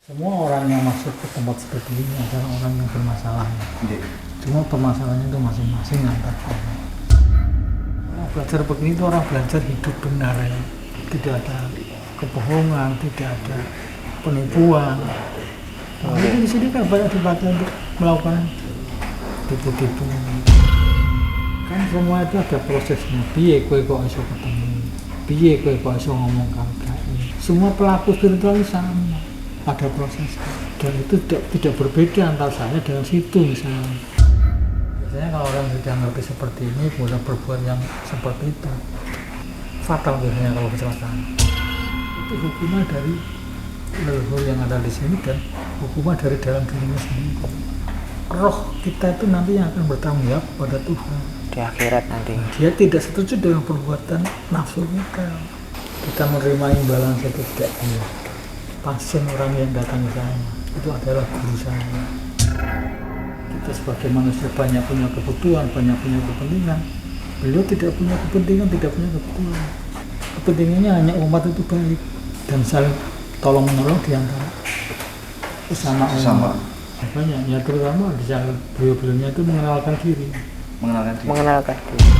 Semua orang yang masuk ke tempat seperti ini adalah orang yang bermasalah. Cuma permasalahannya itu masing-masing antar orang. Orang belajar begini itu orang belajar hidup benar ya. Tidak ada kebohongan, tidak ada penipuan. Jadi di sini kan banyak dipakai untuk melakukan tipu-tipu. Kan semua itu ada prosesnya. Piye kowe kok iso ketemu? Piye kowe kok iso ngomong KKI? Semua pelaku spiritual sama. Ada prosesnya. Dan itu tidak berbeda antara saya dengan situ misalnya. Biasanya kalau orang sudah ngerti seperti ini, kemudian berbuat yang seperti itu, fatal biasanya kalau kecelakaan. Itu hukuman dari leluhur yang ada di sini dan hukuman dari dalam dirinya sendiri. Roh kita itu nanti yang akan bertanggung jawab pada Tuhan di akhirat nanti. Dia tidak setuju dengan perbuatan nafsu kita. Kita menerima imbalan itu tidak dia. Pasien orang yang datang ke saya itu adalah guru saya. Kita sebagai manusia banyak punya kebutuhan, banyak punya kepentingan. Beliau tidak punya kepentingan, tidak punya kebutuhan. Kepentingannya hanya umat itu baik dan saling tolong menolong di antara sesama. Makanya ya terutama di saat beliau-beliaunya itu mengenalkan diri. Mengenalkan diri.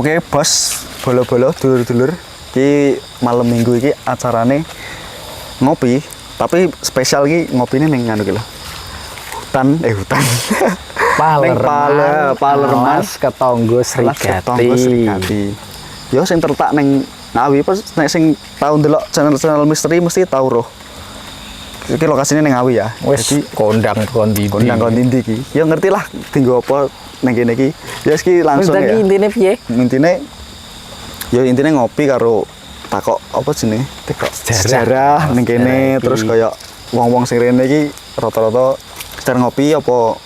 Oke bos, bolo-bolo, dulur-dulur, ki malam minggu iki acarane ngopi, tapi spesial ki ngopine ning anu ki lho. Hutan. Palerman Ketonggo Srigati. Yo sing terletak ning Ngawi, pas nek sing tau ndelok channel misteri mesti tau roh. Iki lokasine ning Ngawi ya. Wis kondang kondi iki. Ya ngerti lah tinggo apa ning kene iki. Ya iki langsung ya. Intine piye? Intine ngopi karo takok apa jenenge? Tekok sejarah ning kene terus kaya wong-wong sing rene iki rata-rata sejarah ngopi apa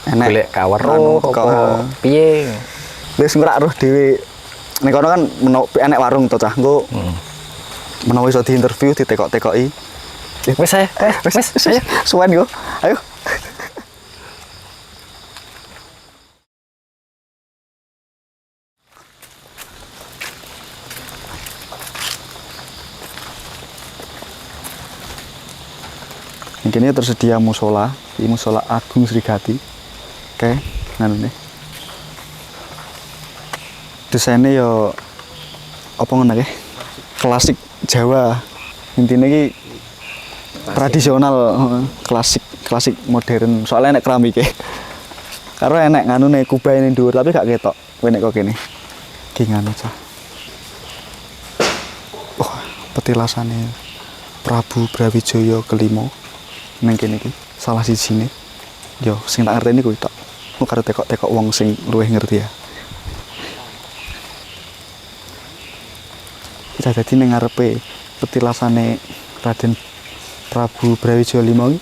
enek golek kawero apa piye? Wis ngrak roh dhewe. Ning kono kan enek warung to cah. Engko menawa iso diinterview ditekok-tekoki. Wis ayo. Suwen yo. Ayo. Ini tersedia musola, di musola Agung Srigati. Oke, nganu nih. Desainnya yo apa ngono ya? Klasik Jawa. Intinya ki tradisional, klasik modern. Soalnya enek keramik ya. Karena enek nganu nih kubah ini dhuwur tapi gak ketok. Enek kok kene. Ki nganu cah. Oh, petilasane Prabu Brawijaya kelima. Neng kene iki salah sijine yo sing tak ngerteni kuwi tok. Ku karo tekok-tekok wong sing luwih ngerti ya. Kita dadi ning ngarepe petilasane Raden Prabu Brawijaya lima iki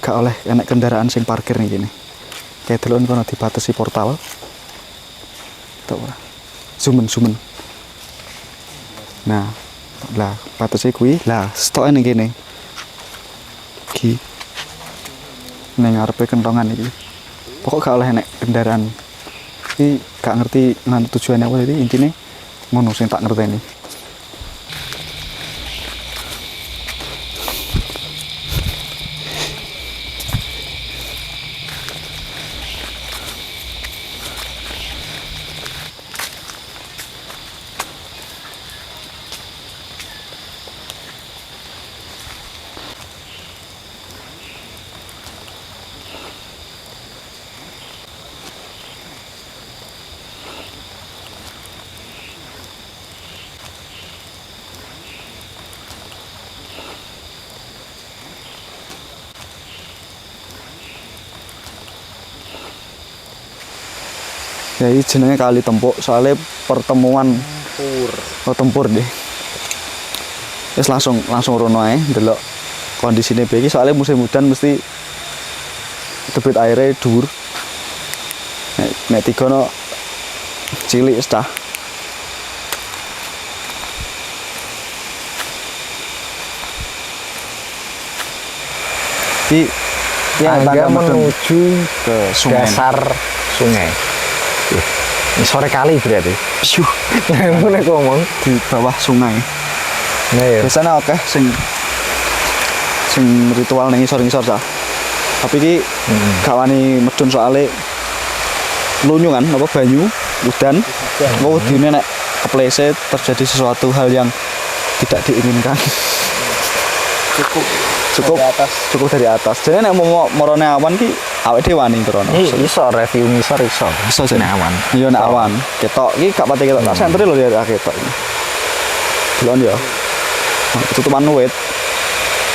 gak oleh enek kendaraan sing parkir nih gini. Kayak delon kono dibatasi portal. Tuh. Sumen. Nah, lah batasi kuwi. Lah, stoke ning kene. Iki. Ning ngarepe kentongan iki. Pokok gak oleh enek kendaraan. Iki gak ngerti nang tujuannya apa jadi intine ngono sing tak ngerteni. Ya ini jenenge Kali Tempuk, soalnya pertemuan tempur deh. Wis langsung rono ae ndelok kondisine piye iki, soalnya musim hujan mesti debit airnya dhuwur. Nek tigono cilik wis dah. Tangga menuju ke sungai. dasar sungai. Ini sore kali berarti. Syuh, Mulai ngomong di bawah sungai. nah ya Biasanya oke sing ritual ning ngisor-ngisor ta. Tapi iki gak wani medun soalnya lunyu kan apa banyu, udan. Mau dine nek kepleset terjadi sesuatu hal yang tidak diinginkan. Cukup dari atas. Jadi nek mau morone awan ki awake dhewe wani krono. iso review ngisor iso Nek awan. Iya nek awan. Ketok iki gak pati ketok. Tak sentre lho ya ketok iki. Delon ya. Tutupan wit.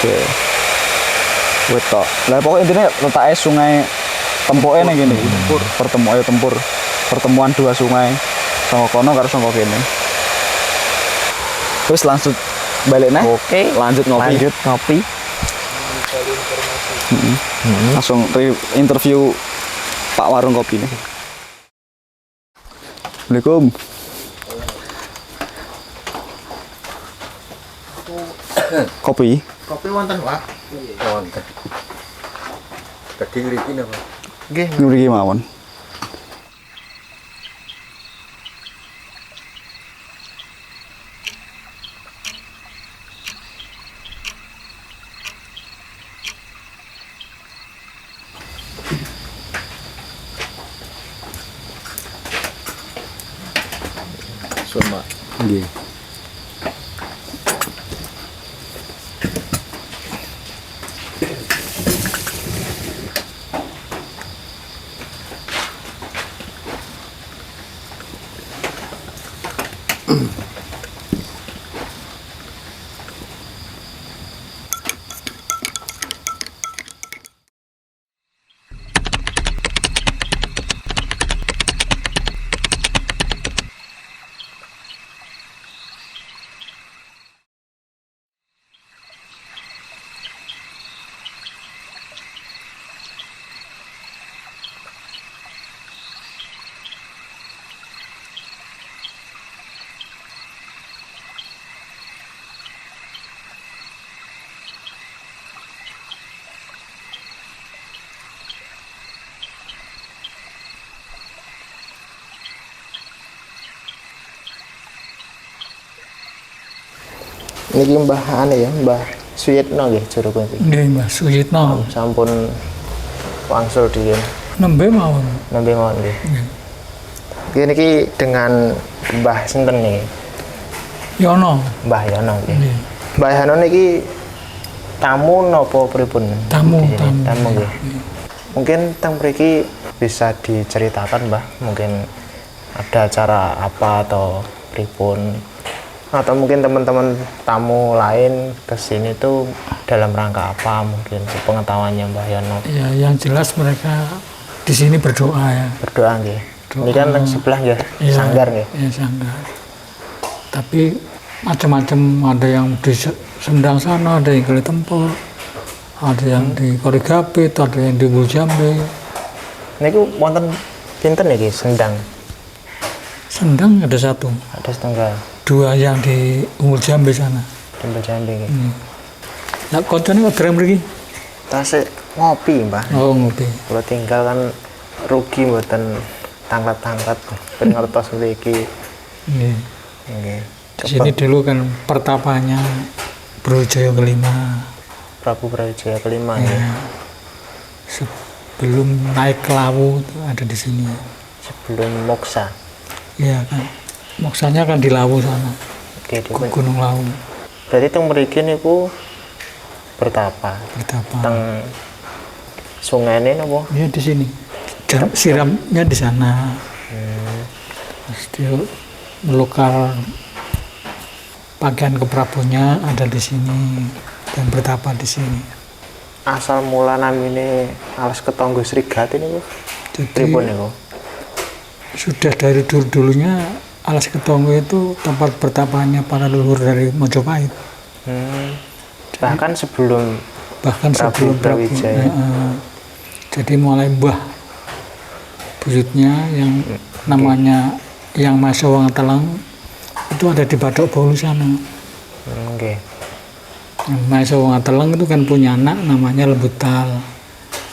Oke. Wit tok. Lah pokoknya intine letake sungai Tempuke ning kene. Tempur. Pertemuan dua sungai. Saka kono karo saka kene. Terus langsung balik nah. Oke, Lanjut ngopi. Langsung interview Pak warung kopi nih. Assalamualaikum. Kopi wonten, Pak. Wonten. Tadi ngriki napa? nggih mriki mawon. Soma. Nggih. Niki Mbah ane ya, Mbah Suyitno nggih jero kuwi. Nggih, Mbah Suyitno. Sampun wangsul di kene. Nembe mawon. Nembe mawon nggih. Nggih niki dengan Mbah sinten niki? Yono. Mbah Yono nggih. Nggih. Mbah Yono niki tamu napa pripun? Tamu. Tamu nggih. Mungkin teng mriki bisa diceritakan, Mbah, mungkin ada acara apa atau pripun? Atau mungkin teman-teman tamu lain kesini tuh dalam rangka apa mungkin pengetahuannya Mbah Yono? Ya, yang jelas mereka di sini berdoa ya. Berdoa nggih. Ini kan yang sebelah ya, Ya, sanggar nggih. Ya, sanggar. Tapi macam-macam, ada yang di sendang sana, ada yang Kali Tempur, ada yang di Korigapit, ada yang di Unggul Jambe. Niku wonten pinten niki sendang? Sendang ada 1, Ada setengah 2 yang di Unggul Jambe sana. Jembe jambe iki. Nah, koncone kok dereng mriki? Tasik ngopi, Mbah. Oh, ngopi. Kalau tinggal kan rugi mboten tangkat-tangkat ben ngertos mriki. Nggih. Nggih. Di sini dulu kan pertapanya Brawijaya kelima. Prabu Brawijaya kelima Ya. ya. Sebelum naik ke Lawu itu ada di sini. Sebelum moksa. Iya kan. Moksanya kan di Lawu sana, Oke, ke Gunung Lawu. berarti teng mriki niku bertapa. Betapa. Teng sungai ini napa? Dia di sini. Siramnya di sana. Terus dia melukar pakaian ke Prabunya ada di sini dan bertapa di sini. Asal mula namine Alas Ketonggo Srigati niku Jadi pripun niku? sudah dari dulunya Alas Ketonggo itu tempat bertapanya para leluhur dari Mojopahit. Bahkan sebelum Bahkan Prabu sebelum Prabu. Brawijaya. Jadi mulai mbah buyutnya yang namanya yang Maesawang Telang itu ada di Batok Bolu sana. Nggih. Maesawang Telang itu kan punya anak namanya Lembutal.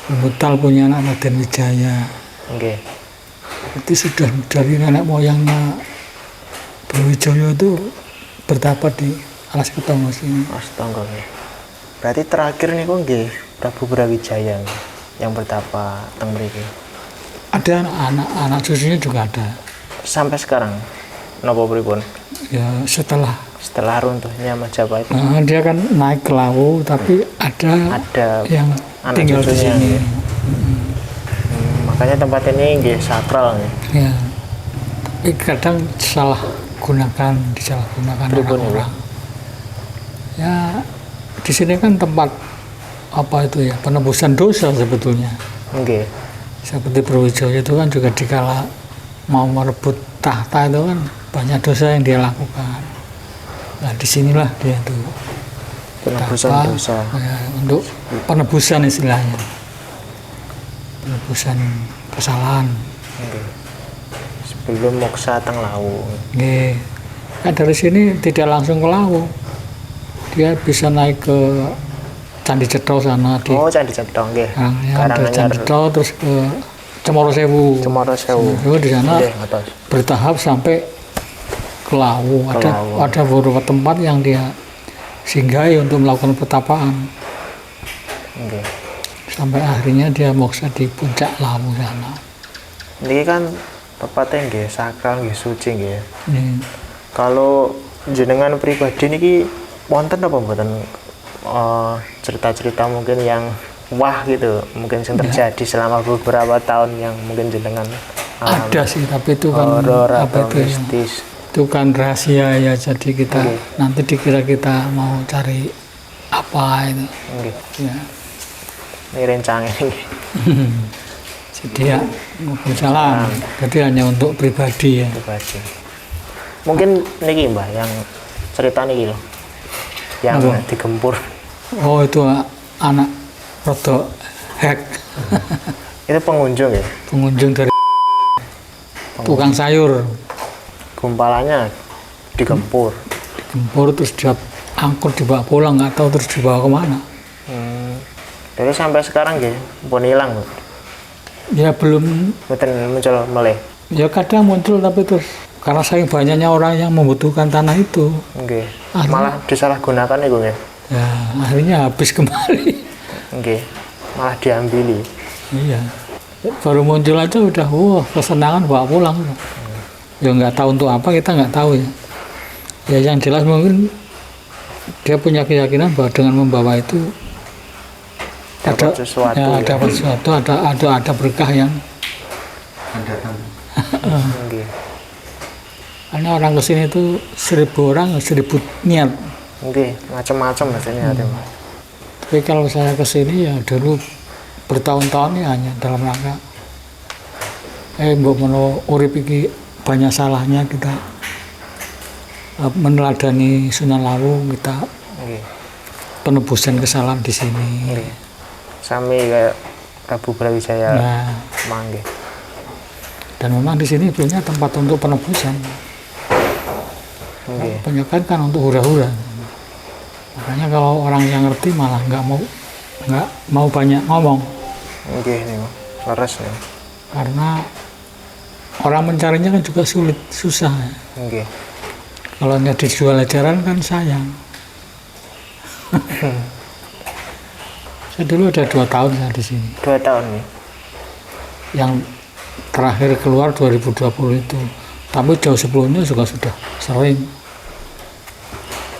Lembutal punya anak Raden Wijaya. Nggih. Itu sudah dari nenek moyangnya Brawijaya itu bertapa di Alas Ketonggo sini. Astaga nggih. Berarti terakhir niku nggih Prabu Brawijaya nggih, yang bertapa teng mriki. Ada anak cucunya juga ada. Sampai sekarang napa pripun? Ya setelah Setelah runtuhnya Majapahit dia kan naik ke Lawu tapi ada yang anak tinggal di cucunya, sini. nggih. Makanya tempat ini nggih sakral nggih. Ya. Tapi kadang disalahgunakan Pripun, orang-orang. Ya di sini kan tempat apa itu ya penebusan dosa sebetulnya. Nggih. Seperti Brawijaya itu kan juga dikala mau merebut tahta itu kan banyak dosa yang dia lakukan. Nah disinilah dia tuh Penebusan bertapa, dosa. ya, untuk penebusan istilahnya, penebusan kesalahan. Nggih. Sebelum moksa teng Lawu. Nggih. Nah, dari sini tidak langsung ke Lawu, dia bisa naik ke Candi Cetro sana di Oh, Candi Cetro nggih. ya, dari Candi Cetro terus ke Cemoro Sewu. Cemoro Sewu. Di sana Nggih, ngertos. bertahap sampai ke Lawu. Ke Lawu. Ada beberapa tempat yang dia singgahi untuk melakukan pertapaan. Nggih. Sampai akhirnya dia moksa di puncak Lawu sana. Niki kan tepatnya nggih sakral nggih suci nggih. Ini, Kalau jenengan pribadi niki wonten apa mboten cerita-cerita mungkin yang wah gitu, mungkin yang terjadi selama beberapa tahun yang mungkin jenengan alami? ada sih, tapi itu kan Horor apa atau itu ya? mistis. Itu kan rahasia ya, jadi kita Oke. nanti dikira kita mau cari apa itu. Nggih. Ya. Ini rencana ini. Jadi ya jalan. Jadi hanya untuk pribadi ya. Pribadi. Mungkin niki Mbah yang cerita niki loh. Yang Apa? digempur. Oh itu anak rodo hack Itu pengunjung ya. pengunjung dari tukang sayur Gumpalannya digempur. digempur terus dia angkut dibawa pulang nggak tahu terus dibawa kemana. Jadi sampai sekarang nggih pun hilang, Bu. Ya belum, Mboten muncul meleh. ya kadang muncul tapi terus karena saking banyaknya orang yang membutuhkan tanah itu Nggih. Akhirnya- Malah disalahgunakan iku nggih. ya akhirnya habis kembali. Nggih. Malah diambili. Iya, baru muncul aja udah wah kesenangan bawa pulang. Ya nggak tahu untuk apa, kita nggak tahu ya. Ya yang jelas mungkin dia punya keyakinan bahwa dengan membawa itu Dapat sesuatu, ya. dapat sesuatu, ada berkah yang Nggih. karena orang kesini itu 1000 orang 1000 niat. Nggih, macam-macam rasanya ada, Mas. Tapi kalau saya kesini ya dulu bertahun-tahun ya hanya dalam rangka mbok menawa urip iki banyak salahnya, kita meneladani Sunan Lawu, kita Nggih. penebusan kesalahan di sini. Nggih. Sami kayak Prabu Brawijaya Nah, mangke. dan memang di sini dulunya tempat untuk penebusan. Nggih. Penyekat kan untuk hura-hura. Makanya kalau orang yang ngerti malah nggak mau banyak ngomong, Nggih niku. Leres niku. karena orang mencarinya kan juga susah. Nggih. Kalau nggak dijual eceran kan sayang. Saya dulu ada 2 tahun saya di sini. 2 tahun nih. Yang terakhir keluar 2020 itu. Tapi jauh sebelumnya juga sudah sering.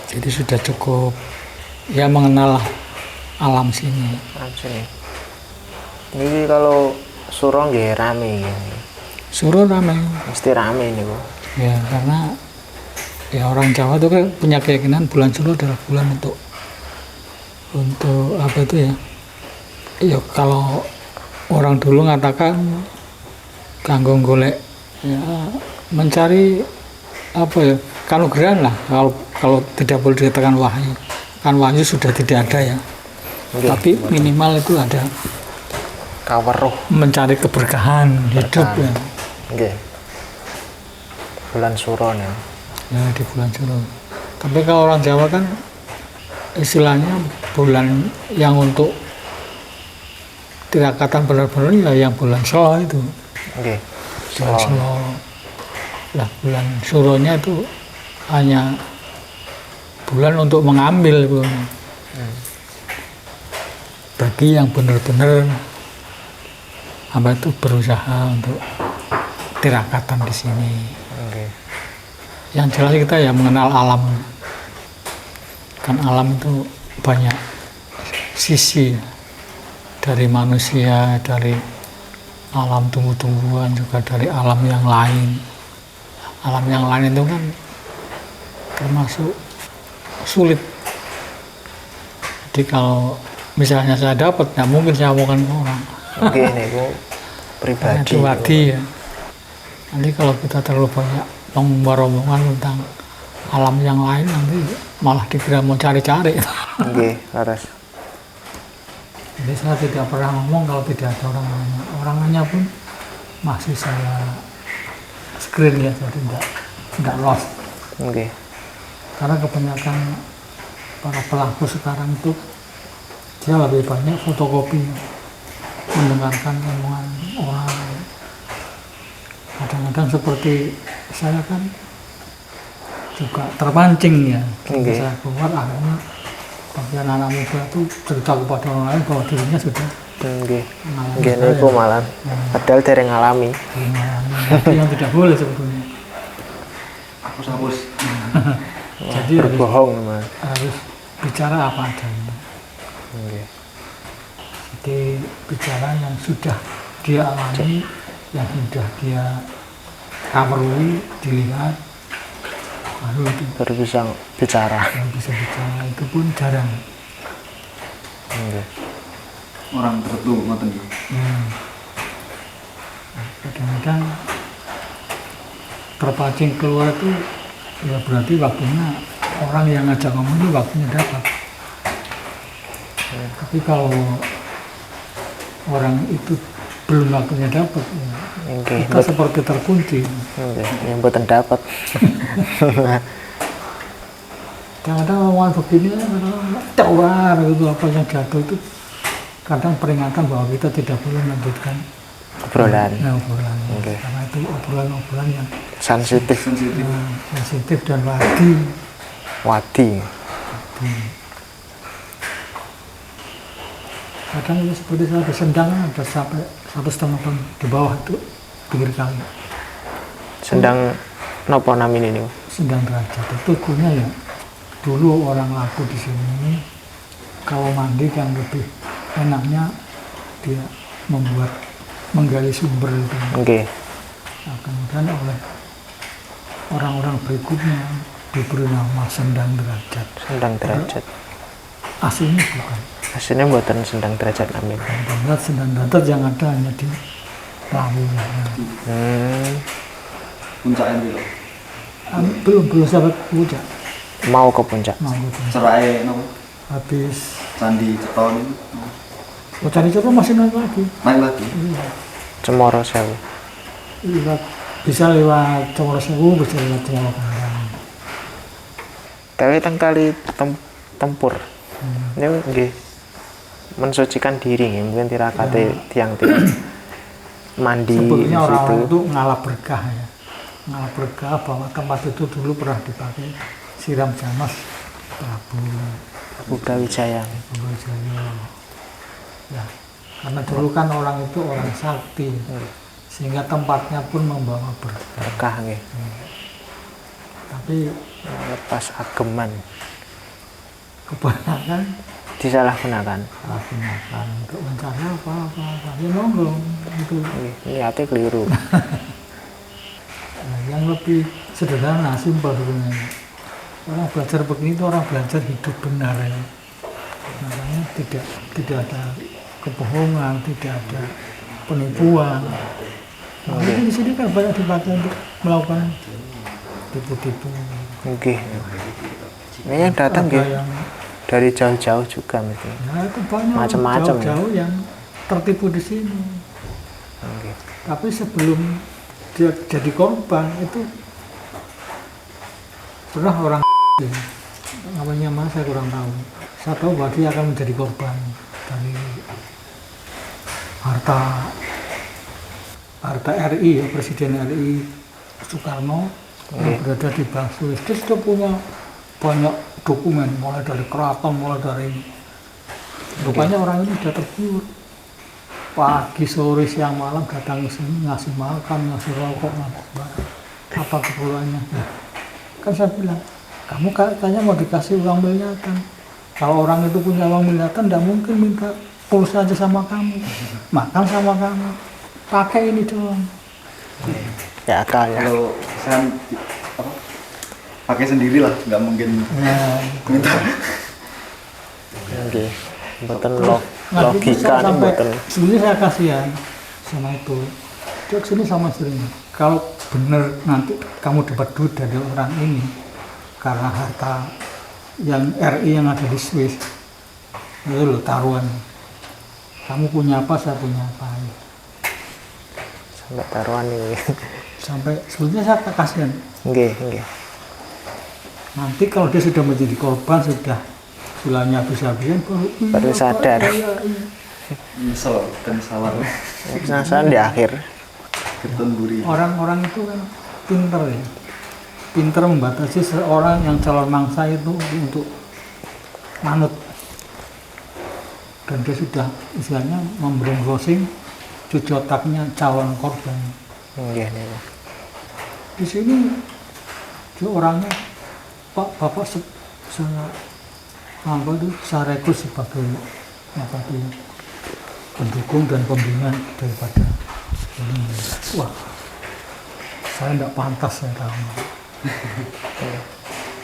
Jadi sudah cukup ya mengenal alam sini. Sini. Ini kalau Suro nggih rame ini. Suro ramai. Mesti rame niku. Ya karena ya orang Jawa itu kan punya keyakinan bulan Suro adalah bulan untuk apa itu ya? Ya kalau orang dulu mengatakan kanggo golek ya mencari apa ya? Kanugrahan lah kalau tidak boleh dikatakan wahyu. Kan wahyu sudah tidak ada ya. Nggih. Tapi minimal itu ada Kaweruh. mencari keberkahan hidup ya. Nggih. Bulan Suro nih. Ya di bulan Suro. Tapi kalau orang Jawa kan istilahnya bulan yang untuk tirakatan benar-benar ya yang bulan Solo itu. Nggih. Bulan Solo. Lah bulan Suronya itu hanya bulan untuk mengambil bulan. Bagi yang benar-benar apa itu berusaha untuk tirakatan di sini. Nggih. Yang jelas kita ya mengenal alam. Kan alam itu banyak sisi ya. Dari manusia, dari alam tumbuh-tumbuhan, juga dari alam yang lain. Alam yang lain itu kan termasuk sulit. Jadi kalau misalnya saya dapat, nggak mungkin saya omongkan ke orang. Nggih niku pribadi. Pribadi ya. Nanti kalau kita terlalu banyak omongan tentang alam yang lain, nanti malah dikira mau cari-cari. Nggih, leres. Jadi saya tidak pernah ngomong kalau tidak ada orang nanya. Orang nanya pun masih saya screen ya, jadi tidak lost. Nggih. Karena kebanyakan para pelaku sekarang itu dia lebih banyak fotokopi, mendengarkan omongan orang. Kadang-kadang seperti saya kan juga terpancing ya. Nggih. Saya keluar akhirnya bagian anak muda itu cerita kepada orang lain bahwa dirinya sudah Nggih. mengalami Nggih hal niku yang malah padahal dereng ngalami. Itu yang tidak boleh sebetulnya. Hapus. Jadi Berbohong, Mas. harus bicara apa adanya. Nggih. Jadi bicara yang sudah dia alami, yang sudah dia kamerui, dilihat, baru itu Baru bisa bicara. yang bisa bicara, itu pun jarang. Nggih. Orang tertentu ngoten iki. Kadang-kadang terpancing keluar itu ya berarti waktunya orang yang ngajak ngomong itu waktunya dapat. Tapi kalau orang itu belum waktunya dapat, ya, Nggih. kita seperti terkunci. Nggih, yang mboten dapat. Kadang-kadang omongan begini, tawar gitu apa yang jatuh itu kadang peringatan bahwa kita tidak boleh melanjutkan Obrolan. obrolan. Oke. Karena itu obrolan-obrolan yang Sensitif. sensitif dan wadi. Wadi. Kadang ya seperti saya di Sendang ada sampai 1,5 ton di bawah itu pinggir kali. Sendang nopo namine niku? Sendang Derajat itu punya ya dulu orang laku di sini kalau mandi kan lebih enaknya dia menggali sumber itu. Nggih. Nah, kemudian oleh orang-orang berikutnya diberi nama Sendang Derajat. Sendang Derajat. Aslinya bukan. Aslinya mboten Sendang Derajat namine. Sendang Derajat yang ada hanya di Lawu. Puncaknya dulu. Belum sampai puncak. Mau ke puncak. Mau ke puncak. Cerai nopo? habis Candi Ceton Candi Ceton masih naik lagi. naik lagi. Iya. Cemoro Sewu. Bisa lewat Cemoro Sewu, bisa lewat Cemoro Kandang. Tapi kali tempur. Ini nggih mensucikan diri nggih, mungkin tirakate tiang-tiang mandi di Sebetulnya orang-orang situ. itu ngalah berkah ya. Ngalah berkah bahwa tempat itu dulu pernah dipakai Siram Jamas Prabu Brawijaya. Brawijaya. Ya, karena dulu kan orang itu orang sakti, sehingga tempatnya pun membawa berkah. Berkah nggih. Tapi Lepas ageman kebanyakan disalahgunakan. gunakan untuk mencari apa. Ya monggo itu. Nggih, niate keliru. Nah, yang lebih sederhana, simpel sebenarnya. Orang belajar begini itu orang belajar hidup benar ya. Makanya tidak ada kebohongan, tidak ada penipuan. Nah, di sini kan banyak dipakai untuk melakukan tipu-tipu. Nggih. Ini yang datang Ada nggih yang dari jauh-jauh juga mesti. ya itu banyak Macam-macam ya. jauh-jauh yang tertipu di sini. Nggih. Tapi sebelum dia jadi korban itu pernah orang namanya mas saya kurang tahu. Saya tahu bahwa dia akan menjadi korban dari harta RI ya, Presiden RI Soekarno yang berada di Bank Swiss. Dia sudah punya banyak dokumen, mulai dari keraton, mulai dari rupanya orang ini sudah tergiur. Pagi, sore, siang, malam datang ke sini ngasih makan, ngasih rokok, apa keperluannya. Kan saya bilang, kamu katanya mau dikasih uang miliaran. Kalau orang itu punya uang miliaran, tidak mungkin minta pulsa aja sama kamu, makan sama kamu, pakai ini doang. Ya akal ya. Kalau saya apa, pakai sendiri lah, nggak mungkin Nah, minta. Nggih. Mboten nah, itu logika saya sampai mboten. sebenarnya saya kasihan sama itu. Dia kesini sama istrinya. Kalau benar nanti kamu dapat duit dari orang ini karena harta yang RI yang ada di Swiss, itu loh taruhan. Kamu punya apa, saya punya apa. Sampai taruhan ini. Sampai sebetulnya saya kasihan. Nggih, nggih. Nanti kalau dia sudah menjadi korban, sudah sulanya habis-habisan, Baru sadar. Nyesel dan salah Penasaran di akhir. ketun buri. Orang-orang itu kan pinter ya, pinter membatasi seorang yang calon mangsa itu untuk manut, dan dia sudah istilahnya membrainwashing cuci otaknya calon korban. Nggih niku. Di sini dia orangnya bapak saya rekrut sebagai apa itu pendukung dan pembina daripada ini. Wah, saya tidak pantas saya tahu.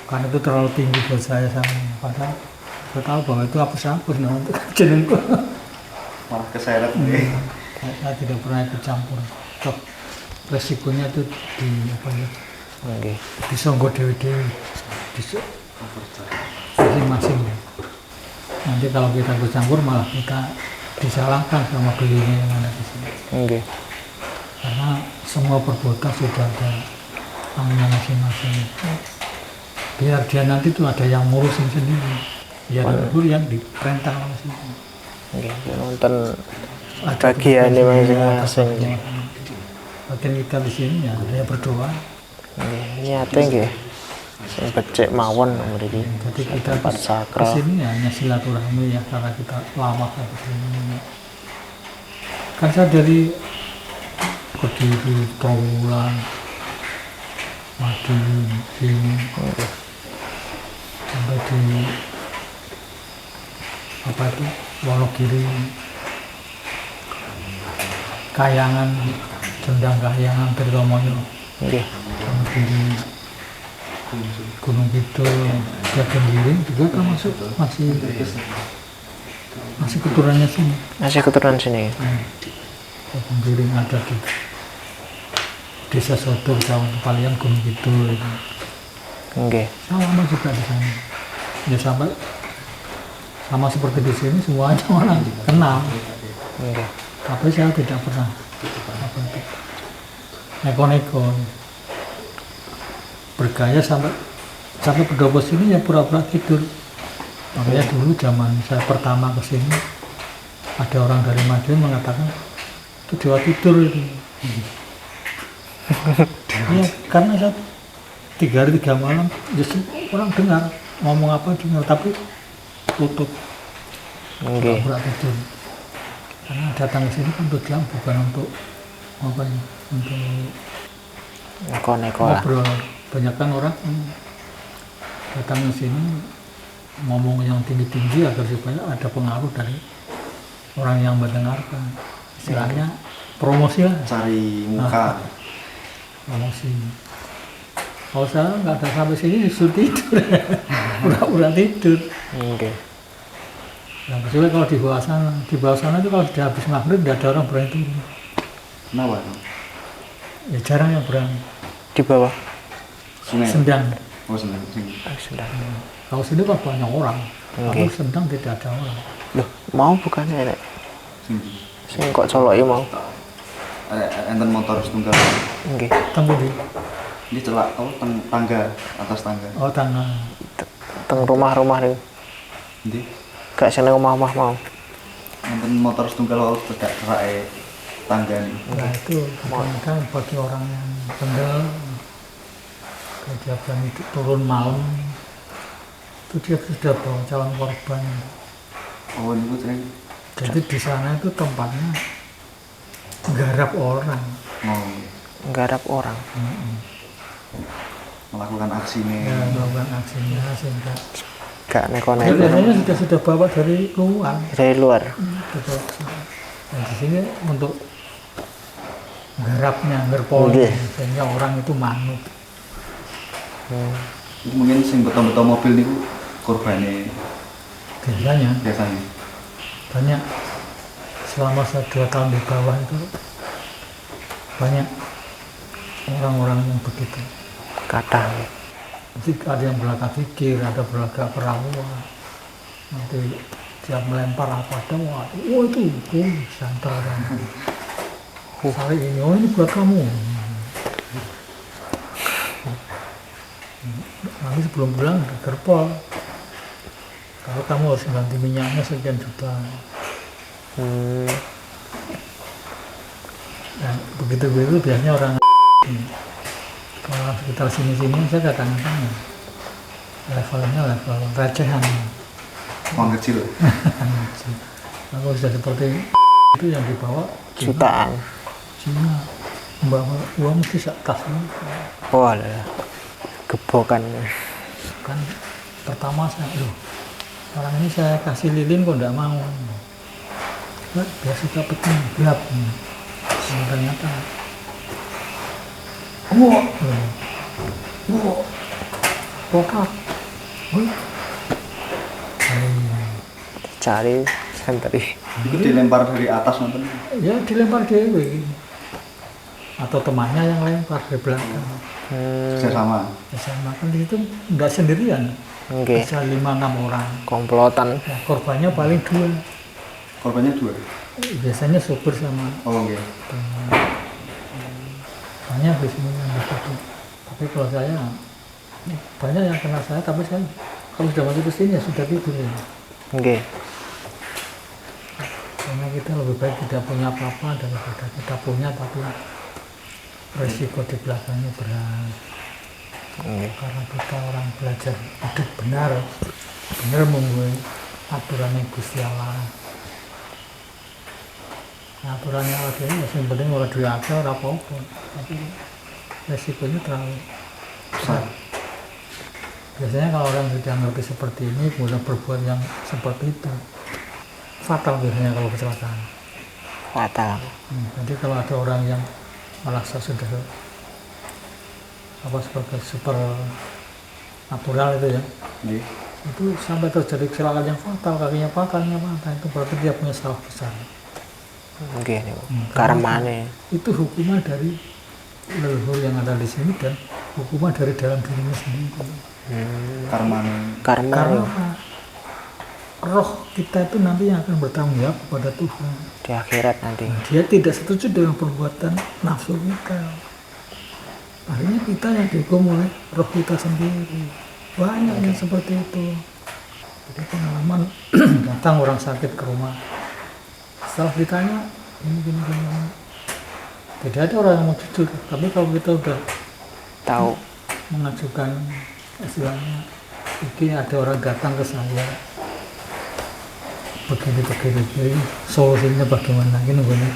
Karena itu terlalu tinggi buat saya sama. Padahal saya tahu bahwa itu hapus-hapus nah untuk jenengku. Malah keseret. Saya tidak pernah ikut campur. Toh resikonya itu di apa ya? Nggih. Disonggo dewi-dewi. Masing-masing. Nanti kalau kita ikut campur malah kita disalahkan sama beliaunya yang ada di sini. Nggih. Karena semua perbuatan sudah ada namanya masing-masing. Biar dia nanti tuh ada yang ngurusin sendiri. Biar itu yang diperintah oleh sini. Nggih, nonton bagiannya masing-masing. Bagian kita di sini ya ada yang berdoa. Nggih, niate nggih. Sing becik mawon mriki. Jadi kita Tempat ke sakral. sini ya hanya silaturahmi ya karena kita lama kan di sini. Kan saya dari Kediri, Trawulan, Madiun, sini sampai di apa itu Wonogiri, Kayangan, Jendang Kayangan, Tirtomoyo, Nggih. Wonogiri, Gunung Kidul, Jagengiring juga kan masih keturunannya sini. Masih keturunan sini. Jagengiring ada di Desa Sodor, Cawan Palian, Gunung Kidul itu. Nggih. Saya lama juga di sana. Ya sampai sama seperti di sini semuanya orang kenal. Oke. Tapi saya tidak pernah apa itu neko-neko bergaya sampai pendopo sini ya pura-pura tidur. Makanya dulu zaman saya pertama ke sini ada orang dari Madiun mengatakan itu dewa tidur itu. Iya, karena saya 3 hari 3 malam justru orang dengar ngomong apa dengar tapi tutup pura-pura tidur. Karena datang ke sini kan tujuan bukan untuk apa ya, untuk Neko-neko lah. ngobrol. Banyak kan orang datang ke sini ngomong yang tinggi-tinggi agar supaya ada pengaruh dari orang yang mendengarkan. Istilahnya promosi lah. Cari muka. Promosi. Kalau saya nggak ada sampai sini justru tidur, pura-pura tidur. Oke. Nah, kecuali kalau di bawah sana itu kalau sudah habis maghrib tidak ada orang berani turun. Kenapa? Ya jarang yang berani. Di bawah. Sungai. Sendang. Oh, senang. Sudah. Kalau sini kan banyak orang. Oke. Kalau Sendang tidak ada orang. Loh, mau bukannya nek? Sini. Sing kok coloki mau. Enten motor setunggal. Nggih. Tunggu di. Ini celak tangga, atas tangga. Oh tangan. Teng rumah-rumah nih. Ndi? Gak seneng omah-omah mau. Enten motor setunggal harus tegak cerak tangga nih. Nah itu kadang-kadang bagi orang yang kendal, kalau dia berani turun malam, itu dia sudah bawa calon korban. Oh, ini gue sering. Jadi di sana itu tempatnya garap orang. Oh, Nggarap orang. melakukan aksinya. Ya, melakukan aksinya sehingga Gak ya, neko-neko. biasanya sudah bawa dari luar. Dari luar. Gitu. Dan di sini untuk garapnya, ngerpolnya, sehingga orang itu manut. Itu mungkin sing betul-betul mobil nih korbannya Biasanya banyak selama saya 2 tahun di bawah itu banyak orang-orang yang begitu. Kadang. Jadi ada yang berlagak fikir, ada berlagak perawan. Nanti dia melempar apa ada, wah itu santai orang. Sari ini, oh ini buat kamu. Nanti sebelum pulang ada gerpol. Kalau kamu harus ganti minyaknya sekian juta. Dan begitu-begitu biasanya orang kalau sekitar sini-sini saya kadang-kadang levelnya level recehan. Uang kecil. Kalau sudah seperti itu yang dibawa Jutaan. Cina membawa uang mesti sak tasnya. Oh alah. Gebokan. Kan pertama saya orang ini saya kasih lilin kok enggak mau. Nah, dia suka peting gelap. Ternyata pokak. Cari sentri. Itu dilempar dari atas nonton. Ya dilempar dewe. Atau temannya yang lempar dari belakang. Kerjasama. Sama kan di situ enggak sendirian. Oke. Bisa 5-6 orang. Komplotan. Nah, korbannya paling 2. Korbannya 2. Biasanya supir sama Oh, oke. banyak biasanya yang begitu. Tapi kalau saya banyak yang kenal saya, tapi saya kalau sudah masuk ke sini ya sudah tidur ya. Oke. Karena kita lebih baik tidak punya apa-apa daripada kita punya tapi resiko di belakangnya berat. Karena kita orang belajar hidup benar memulai aturannya Gusti Allah. Aturannya Allah ini yang penting orang duit akeh ora apa-apa, tapi resikonya terlalu besar. Biasanya kalau orang sudah ngerti seperti ini kemudian berbuat yang seperti itu fatal biasanya kalau kecelakaan. Fatal. Jadi kalau ada orang yang merasa sudah sebagai super natural itu ya, itu sampai terjadi kecelakaan yang fatal, kakinya patah, itu berarti dia punya salah besar. Oke, karmane. Itu hukuman dari leluhur yang ada di sini dan hukuman dari dalam dirinya sendiri. Karma. Karena apa? roh kita itu nanti yang akan bertanggung jawab kepada Tuhan. Di akhirat nanti. Dia tidak setuju dengan perbuatan nafsu kita. Akhirnya kita yang dihukum oleh roh kita sendiri. Banyak yang seperti itu. Jadi pengalaman datang orang sakit ke rumah. Setelah ditanya, ini. Tidak ada orang yang mau jujur. Tapi kalau kita udah Tahu. mengajukan istilahnya, ini ada orang datang ke saya. Begini, solusinya bagaimana? Ini begini,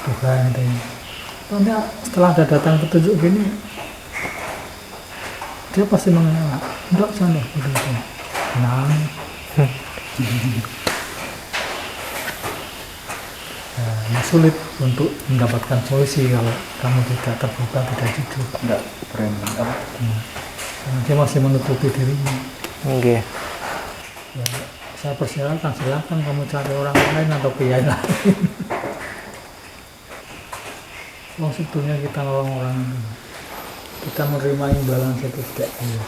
Tuhan ini. Nanti setelah ada datang petunjuk gini, dia pasti mengenal. Enggak sana, begitu. Nah, sulit untuk mendapatkan solusi kalau kamu tidak terbuka, tidak jujur. Enggak berani apa? Karena dia masih menutupi dirinya. Oke. Ya, saya persilakan, silakan kamu cari orang lain atau kiai lain. Sebetulnya kita nolong orang itu, kita menerima imbalan itu tidak iya.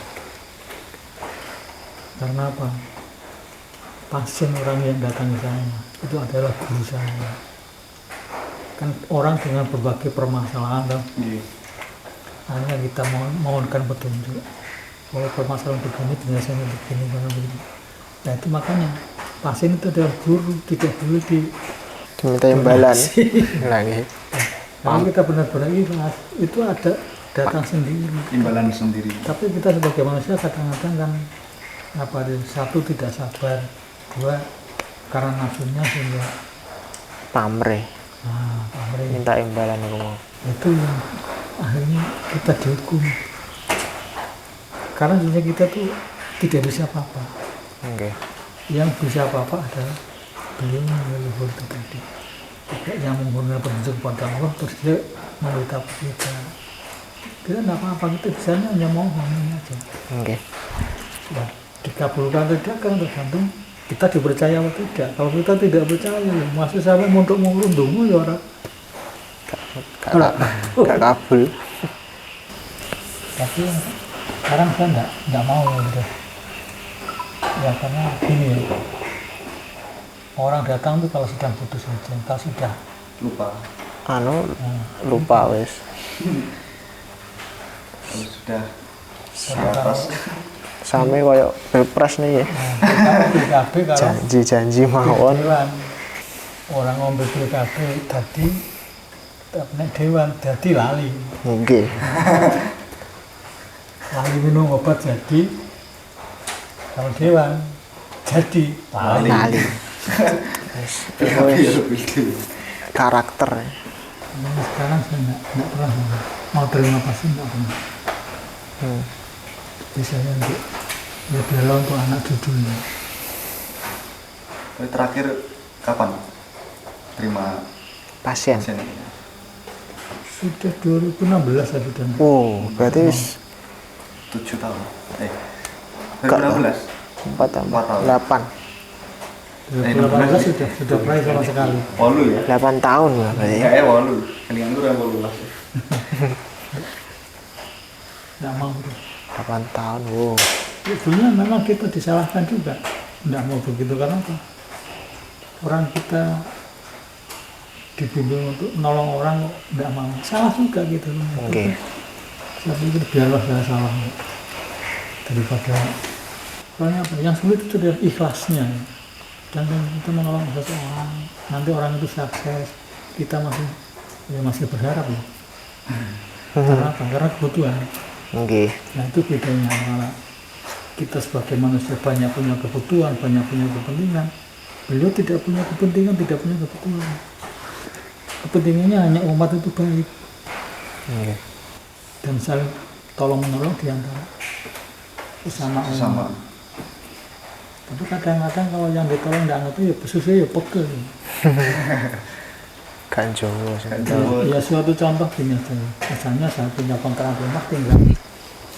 Karena apa? Pasien orang yang datang ke saya itu adalah guru saya. Kan orang dengan berbagai permasalahan, hanya kita mohonkan petunjuk. Kalau permasalahan begini, biasanya begini. Nah itu makanya pasien itu adalah guru, tidak boleh Diminta imbalan lagi. Kalau kita benar-benar ikhlas, itu ada datang sendiri. Imbalan sendiri. Tapi kita sebagai manusia kadang-kadang kan satu tidak sabar, dua karena nafsunya sehingga Pamrih. pamrih. Minta imbalan aku mau. Itu yang akhirnya kita dihukum. Karena sebenarnya kita tuh tidak bisa apa-apa. Oke. Yang bisa apa-apa adalah beliau yang leluhur itu tadi. Tidak yang menggunakan petunjuk kepada Allah terus dia memberitahu kita. Kita tidak apa-apa, kita bisanya hanya mohon aja. Oke. Ya, dikabulkan tidak kan tergantung kita dipercaya atau tidak. Kalau kita tidak percaya, ya masih sampai untuk mengerundungu ya orang. Gak kabul. Tapi sekarang saya enggak mau gitu. Ya karena gini ya, orang datang tuh kalau sedang putus saja, kalau sudah Lupa. Lupa wes. Kalau sudah kalau Same koyo pilpres nih ya. PKB kalau Janji-janji mawon. dewan, orang ngombe PKB tadi dewan jadi lali minum obat jadi, kalau dewan jadi lali. Karakter. Nah, sekarang saya enggak pernah mau terima pasien, enggak pernah. Biasanya untuk ya biarlah untuk anak cucunya. Terakhir kapan terima Pasien. pasien ini? Sudah 2016 saya sudah. Oh, berarti 7 tahun. 2016. 4 tahun. 8. 2018 sudah mulai sama sekali. Walu ya? 8 tahun lah berarti. Kayak walu. Kelingan tuh walu lah. Enggak mau tuh. 8 tahun. Wow. Sebenarnya memang kita disalahkan juga. Enggak mau begitu karena apa? Orang kita dibimbing untuk menolong orang enggak mau. Salah juga gitu. Oke. Saya pikir biarlah saya salah. Daripada soalnya apa? Yang sulit itu adalah ikhlasnya. Dan kita menolong seseorang, nanti orang itu sukses, kita masih berharap loh. Karena apa? Karena kebutuhan. Oke. Nah itu bedanya malah kita sebagai manusia banyak punya kebutuhan, banyak punya kepentingan. Beliau tidak punya kepentingan, tidak punya kebutuhan. Kepentingannya hanya umat itu baik. Oke. Dan saling tolong menolong di antara sesama umat. Tapi kadang-kadang kalau yang ditolong tidak ngerti ya besusnya ya pegel. Kan Jawa. Ya suatu contoh gini aja. Misalnya saya punya kontrak rumah tinggal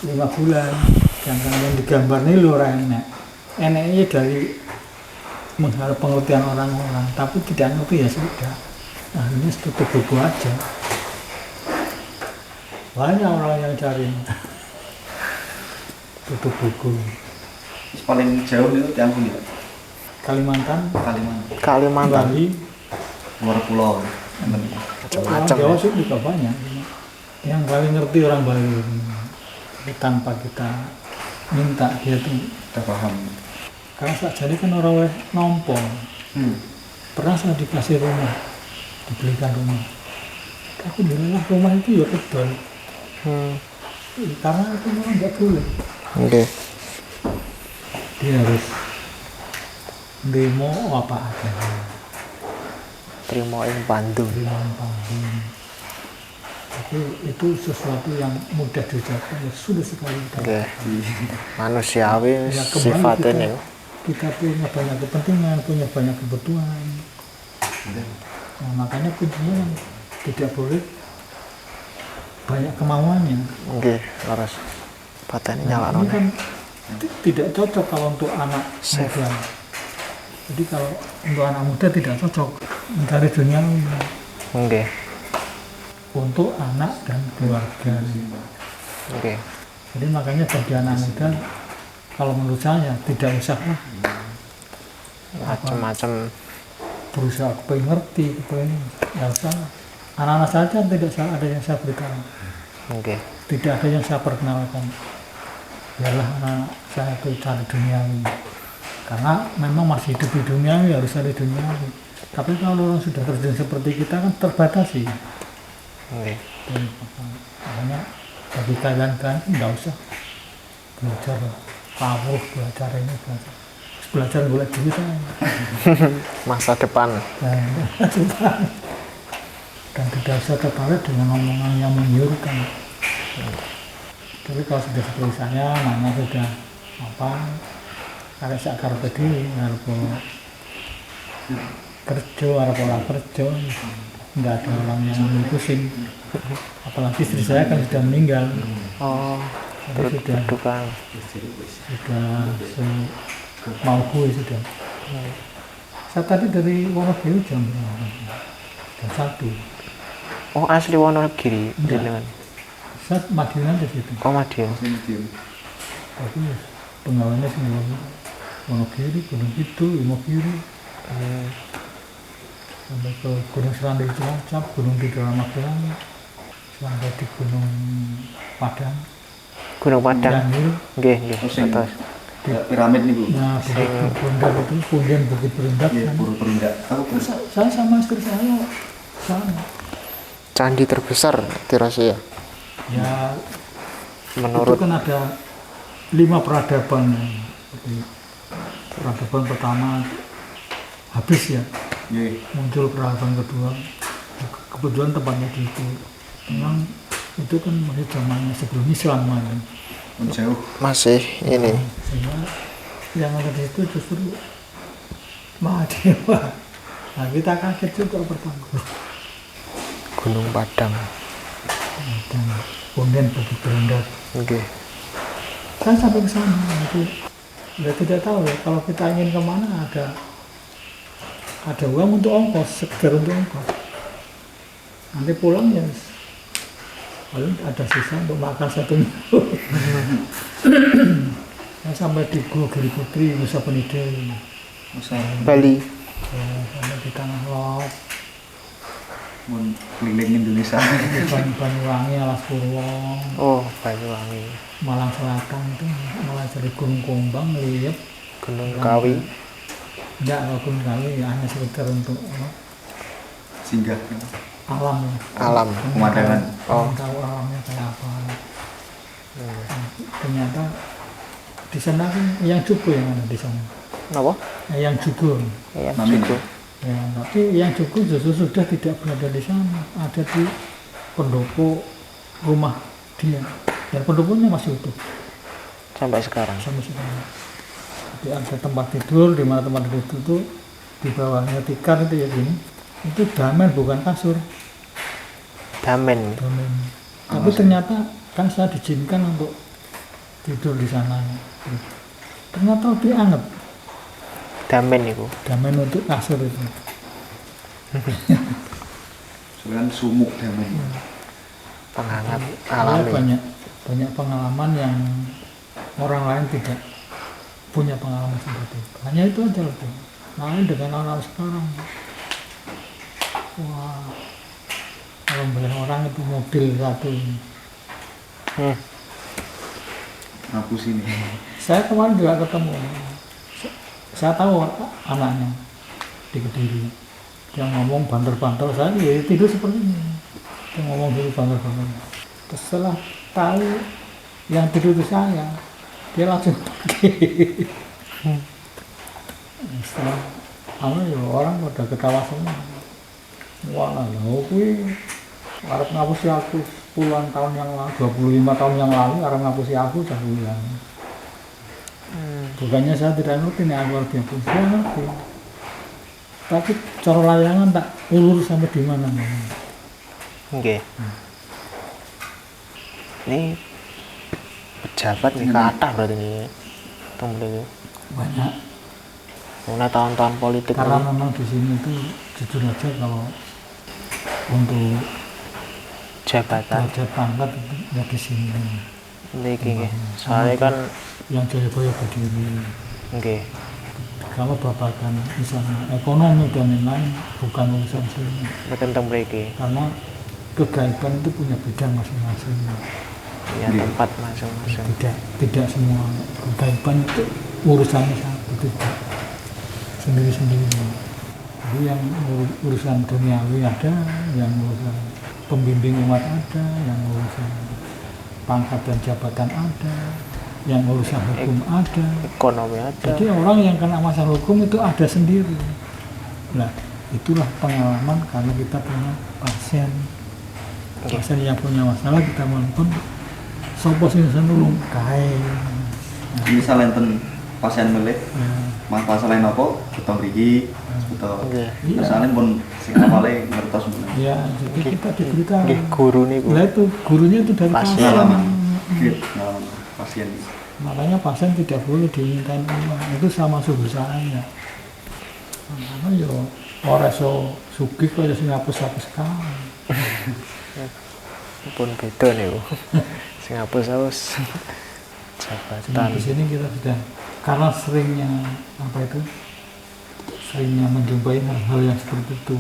5 bulan. Sedangkan yang digambar ini luar enak. Enaknya dari mengharap pengertian orang-orang. Tapi tidak ngerti ya sudah. Akhirnya tutup buku aja. Banyak orang yang cari tutup buku. Paling jauh itu diampuni ya? Kalimantan, Kalimantan. Bali, luar pulau. orang Macam-macam Jawa ya. sih juga banyak. Yang paling ngerti orang Bali. Tapi tanpa kita minta dia tuh Kita paham. karena saat jadi kan orang oleh nompo. Pernah saya dikasih rumah, dibelikan rumah. Aku bilang rumah itu ya kedol. Karena itu memang nggak boleh. Oke. Dia harus demo apa adanya. Terima ing pandu. Demo panggung. Tapi itu sesuatu yang mudah diucapkan, ya sudah sekali. Oke. Manusiawi Ya, kembali sifatnya kita- nih. Kita punya banyak kepentingan, punya banyak kebutuhan. Nah, makanya kuncinya yang tidak boleh banyak kemauannya. Oke, harus pateni Nah, nyala ini kan tidak cocok kalau untuk anak Safe. muda. Jadi kalau untuk anak muda tidak cocok mencari dunia Oke. untuk anak dan keluarga. Oke. Jadi makanya bagi anak muda, kalau menurut saya tidak usah Macam-macam. berusaha kepengen ngerti, kepengen nggak usah. Anak-anak saja tidak ada yang saya berikan, Oke. tidak ada yang saya perkenalkan. Biarlah anak saya itu cari duniawi, karena memang masih hidup di duniawi harus cari duniawi. Tapi kalau orang sudah terjun seperti kita kan terbatasi. Oke. Jadi, makanya bagi kalian nggak usah belajar pawuh, belajar ini, belajar boleh duit aja. Masa depan. Dan tidak usah tertarik dengan omongan yang menggiurkan. Tapi kalau sudah seperti saya, mana sudah apa, karena sakar tadi, harus kerja, harus pola kerja, nggak ada orang yang ngurusin. Apalagi istri saya kan sudah meninggal, Oh, jadi sudah bukan. mau gue sudah. Saya tadi dari Wonogiri jam 1. Oh, asli Wonogiri Enggak. jenengan. Saya Madiun di situ. Oh, Madiun. Tapi pengalamannya semua Wonogiri, Gunung Kidul, Wonogiri, sampai ke Gunung Serambi Cilacap, Gunung Kidul Magelang, sampai di Gunung Padang, Gunung Padang. Yanil. Nggih, nggih. Sing- Atas. Piramid nih Bu. Nah, Bukit Berundak itu, kemudian Bukit Berundak. Iya, kan. buru berundak. Aku Terus saya sama istri saya sana. Candi terbesar di Rusia. Ya, Menurut itu kan ada 5 peradaban. Jadi, peradaban pertama habis ya, Iya. muncul peradaban kedua. Kebetulan tempatnya di itu. Memang itu kan masih zamannya sebelum Islam kan. Jauh. masih ini. Sehingga yang ada di situ justru Mahadewa. Nah, kita kaget juga pertama. Gunung Padang. Dan kemudian Bukit Berundak. Nggih. Saya sampai ke sana itu ya tidak tahu ya, kalau kita ingin kemana ada uang untuk ongkos, sekedar untuk ongkos. Nanti pulang ya paling ada sisa untuk makan 1 minggu. Saya sampai di Gua Giri Putri, Nusa Penida, Masa Bali. ya, sampai di Tanah Lot, mau keliling Indonesia. Banyuwangi, Alas Purwo, Oh, Banyuwangi. Malang Selatan itu mulai dari Gunung Kombang, Liep, Gunung Kawi. enggak, kalau Gunung Kawi ya hanya sekedar untuk Singgah. alam ya. Alam. Pemandangan. Oh. Tahu alamnya kayak apa. Nah, ternyata di sana kan yang Jugo yang ada di sana. Napa? Yang Jugo. Iya, Amin. Jugo. Ya, tapi yang Jugo justru sudah tidak berada di sana, ada di pendopo rumah dia. Dan pendoponya masih utuh Sampai sekarang. sampai sekarang. Jadi ada tempat tidur, di mana tempat tidur itu di bawahnya tikar itu ya gini. Itu damen bukan kasur. Damen. Damen. Tapi ternyata kan saya diizinkan untuk tidur di sana. Ternyata lebih anget Damen itu. damen untuk kasur itu. Soalnya sumuk damen. Penghangat Saya alami. banyak pengalaman yang orang lain tidak punya pengalaman seperti itu. Hanya itu aja loh. main dengan anak sekarang. Wah, kalau melihat orang itu mobil satu ini. Hapus ini. Saya kemarin juga ketemu. Saya tahu anaknya di Kediri. Dia ngomong banter-banter, saya ya tidur seperti ini. Dia ngomong dulu banter-banter. Terus setelah tahu yang tidur itu saya, dia langsung pergi. Setelah ya orang pada ketawa semua. Wah, lho kuwi arep ngapusi aku puluhan tahun yang lalu, 25 tahun yang lalu arep ngapusi aku cah kuliah. Bukannya saya tidak ngerti nih aku harus dihapus, saya ngerti. Tapi cara layangan tak ulur sampai di mana. Oke. Ini pejabat nih kata berarti nih. Tunggu dulu. Banyak. Mulai tahun-tahun politik Karena ini. memang di sini tuh jujur aja kalau untuk Jabatan. derajat pangkat itu ya di sini. Niki. Soalnya kan Yang Jayabaya Kediri. oke. Kalau babakan misalnya ekonomi dan lain-lain bukan urusan sini. Tentang mriki. Karena kegaiban itu punya bidang masing-masing. Ya tempat masing-masing. Tidak semua kegaiban itu urusannya satu, tidak sendiri-sendiri. Jadi yang urusan duniawi ada, yang urusan pembimbing umat ada, yang urusan pangkat dan jabatan ada, yang urusan hukum ada. Ekonomi ada. Jadi orang yang kena masalah hukum itu ada sendiri. Nah, itulah pengalaman karena kita punya pasien. Pasien yang punya masalah kita melakukan sopo sing senulung kae. Misal enten pasien milih Ya, masalah apa kita mriki kita Nggih. misalnya pun sing awale ngertos mun. ya, jadi kita diberitahu. Nggih guru niku. Nah itu gurunya itu dari Pasien. pasien. Pengalaman. Pengalaman pasien. Makanya pasien tidak boleh dimintain uang. Itu sama saya. Karena ya orang so sugih kok ya sing hapus-hapus kae. Pun beda niku. Sing hapus-hapus Cuma jabatan. di sini kita sudah karena seringnya menjumpai hal-hal yang seperti itu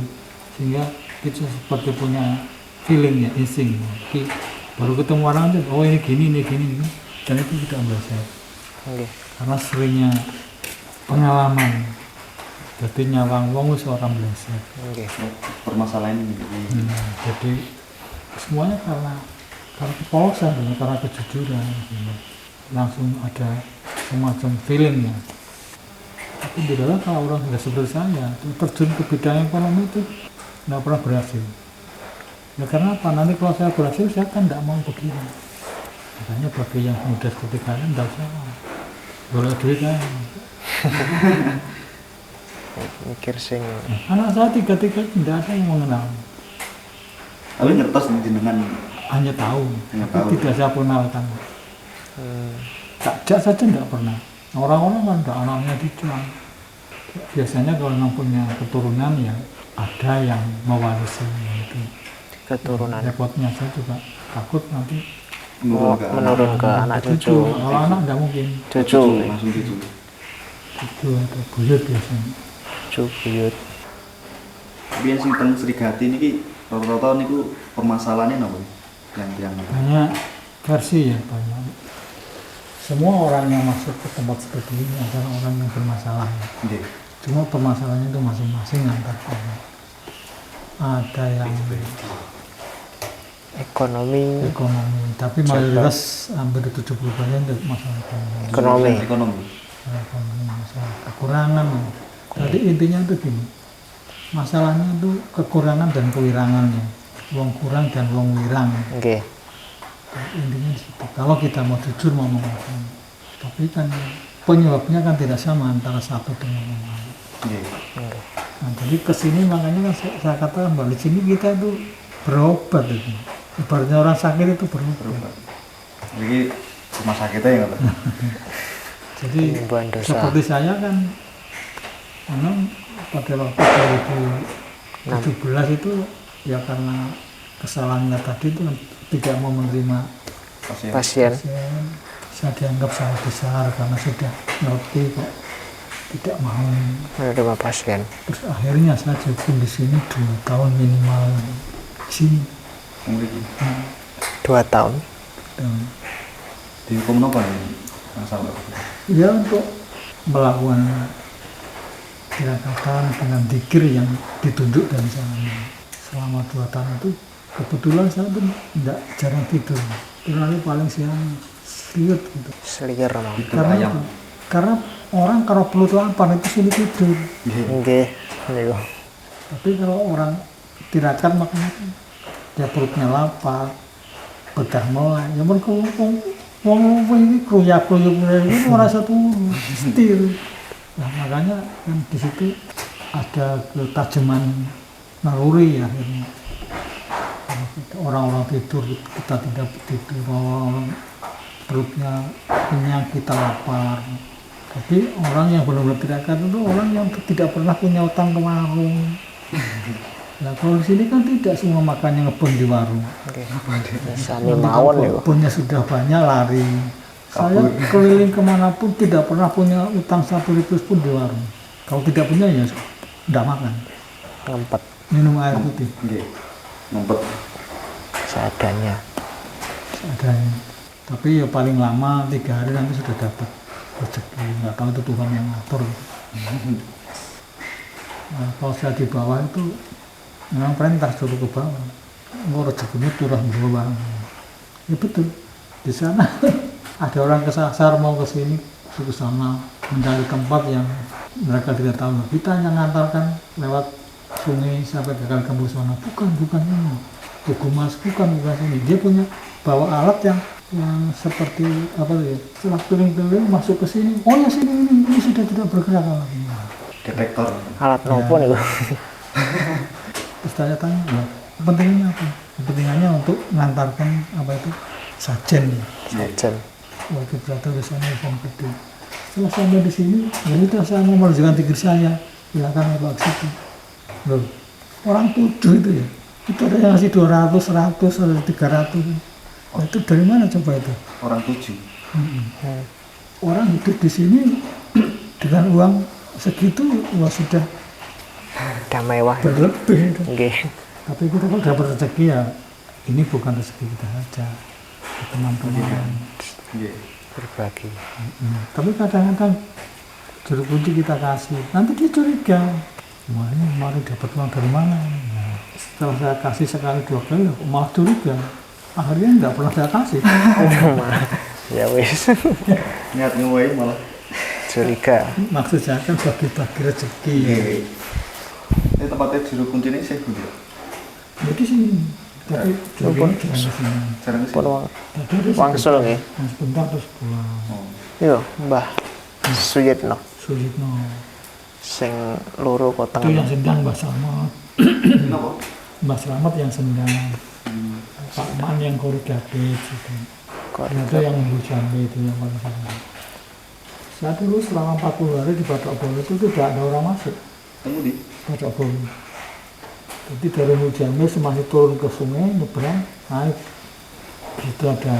sehingga kita seperti punya feeling ya, insting. Jadi, baru ketemu orang aja, oh ini gini, dan itu kita belajar Nggih. karena seringnya pengalaman. Jadi nyawang wong wis orang belajar. Nggih. Permasalahan ini. Jadi semuanya karena kepolosan, karena kejujuran, langsung ada semacam feelingnya. Tapi bedanya kalau orang sudah seperti saya, terjun ke bidang ekonomi itu tidak pernah berhasil. Ya karena apa? Nanti kalau saya berhasil, saya kan tidak mau begini. Makanya bagi yang muda seperti kalian, tidak usah boleh duit kan. Mikir sing Anak saya tiga-tiga tidak ada yang mengenal. Tapi ngertos jenengan Hanya tahu, Hanya tapi tahu. tidak saya kenalkan. Takjak saja tidak pernah. Orang-orang kan tidak anaknya dijual. Biasanya kalau memang punya keturunan ya ada yang mewarisi itu. keturunan. Repotnya saya juga takut nanti Menurun ke anak cucu. Kalau anak tidak mungkin. Cucu. langsung cucu. Itu atau buyut biasanya. Cucu buyut. Tapi yang sing teng Srigati niki rata-rata niku permasalahannya napa? Yang Banyak versi ya, banyak. Semua orang yang masuk ke tempat seperti ini adalah orang yang bermasalah. nggih. Cuma permasalahannya itu masing-masing antar orang. Ada yang Ekonomi. tapi mayoritas hampir 70% itu masalah ekonomi. Ekonomi. Masalah ekonomi, masalah kekurangan. Jadi intinya itu gini, masalahnya itu kekurangan dan kewirangannya, wong kurang dan wong wirang. Nggih. Intinya di situ. Kalau kita mau jujur mau mengatakan, tapi kan penyebabnya kan tidak sama antara satu dengan yang lain. Nggih. Nah, jadi kesini makanya kan saya katakan bahwa di sini kita itu berobat itu. Ibaratnya orang sakit itu berobat. Jadi rumah sakitnya ya ngoten. Jadi Penyembuhan dosa. seperti saya kan memang pada waktu 2017 itu ya karena kesalahannya tadi itu tidak mau menerima Pasien. Pasien. pasien. Saya dianggap salah besar karena sudah ngerti kok tidak mau. Menerima pasien. Terus akhirnya saya dihukum di sini 2 tahun minimal di sini. 2 tahun. Dan Dihukum apa nih? Masalah. ya untuk melakukan tirakatan dengan zikir yang ditunjuk dari sana. Selama 2 tahun itu kebetulan saya tuh tidak jarang tidur. Tidurnya paling siang seliut gitu. Selir mau. Karena orang kalau perut lapar itu sulit tidur. Nggih, niku. Tapi kalau orang tirakat makanya dia perutnya lapar, bedah mulai. Ya mereka ngomong ini kruyuk ini merasa tuh setir. Nah makanya kan di situ ada ketajaman naluri akhirnya. Orang-orang tidur kita tidak tidur, orang perutnya kenyang kita lapar. Jadi orang yang benar-benar tirakat itu orang yang tidak pernah punya utang ke warung. Nah kalau di sini kan tidak semua makannya ngebon di warung. Sami mawon niku. Kebunnya sudah banyak lari. Saya keliling kemanapun tidak pernah punya utang 1 ribu pun di warung. Kalau tidak punya ya tidak makan. Ngempet Minum air putih. Ngumpet. seadanya. Adanya. Tapi ya paling lama 3 hari nanti sudah dapat rezeki. Nggak tahu itu Tuhan yang ngatur. Nah, kalau saya di bawah itu memang perintah suruh ke bawah. Mau rezekinya turun bawah. Ya betul. Di sana ada orang kesasar mau ke sini, ke sana mencari tempat yang mereka tidak tahu. Kita hanya ngantarkan lewat sungai sampai ke kampung sana. Bukan ini. Tugu Mas, bukan ini. Dia punya bawa alat yang seperti apa ya? Setelah keliling-keliling masuk ke sini. Oh ya sini ini sudah tidak bergerak lagi. Detektor. Alat nopo niku. Terus tanya-tanya, kepentingannya apa? Kepentingannya untuk mengantarkan apa itu sajen. Sajen. Waktu berada di sana yang gede. Setelah sampai di sini, ya udah saya mau mengerjakan tikir saya, silakan bawa ke situ. Loh, orang 7 itu ya, itu ada yang ngasih 200, 100, ada 300. Nah, itu dari mana coba itu? Orang 7. Orang hidup di sini dengan uang segitu, wah sudah Udah mewah. berlebih. Nggih. Tapi kita kalau dapat rezeki ya, ini bukan rezeki kita saja, teman-teman. Berbagi. Tapi kadang-kadang juru kunci kita kasih, nanti dia curiga, wah ini kemarin dapat uang dari mana? Nah, setelah saya kasih sekali 2 kali, malah curiga. Akhirnya nggak pernah saya kasih. Ya wis. Niat ngewain malah. Curiga. Maksud saya kan bagi-bagi rezeki. Ini tempatnya juru kunci ini saya punya. Jadi sini, tapi juru kunci di sini. Jarang sih. Pun wong Tadi dia wangsul nggih. sebentar terus pulang. Yo, Mbah Suyitno Sujitno. sing loro Itu koteng. yang sedang Mbak Slamet. Kenapa? Mbak Slamet yang sedang. Pak Man yang korigabit gitu. Dan itu yang Jambe itu yang paling sedang. Saya dulu selama 40 hari di Batok Bolu itu tidak ada orang masuk. Tunggu di. Batok Bolu. Jadi dari Jambe masih turun ke sungai, nyebrang, naik. Itu ada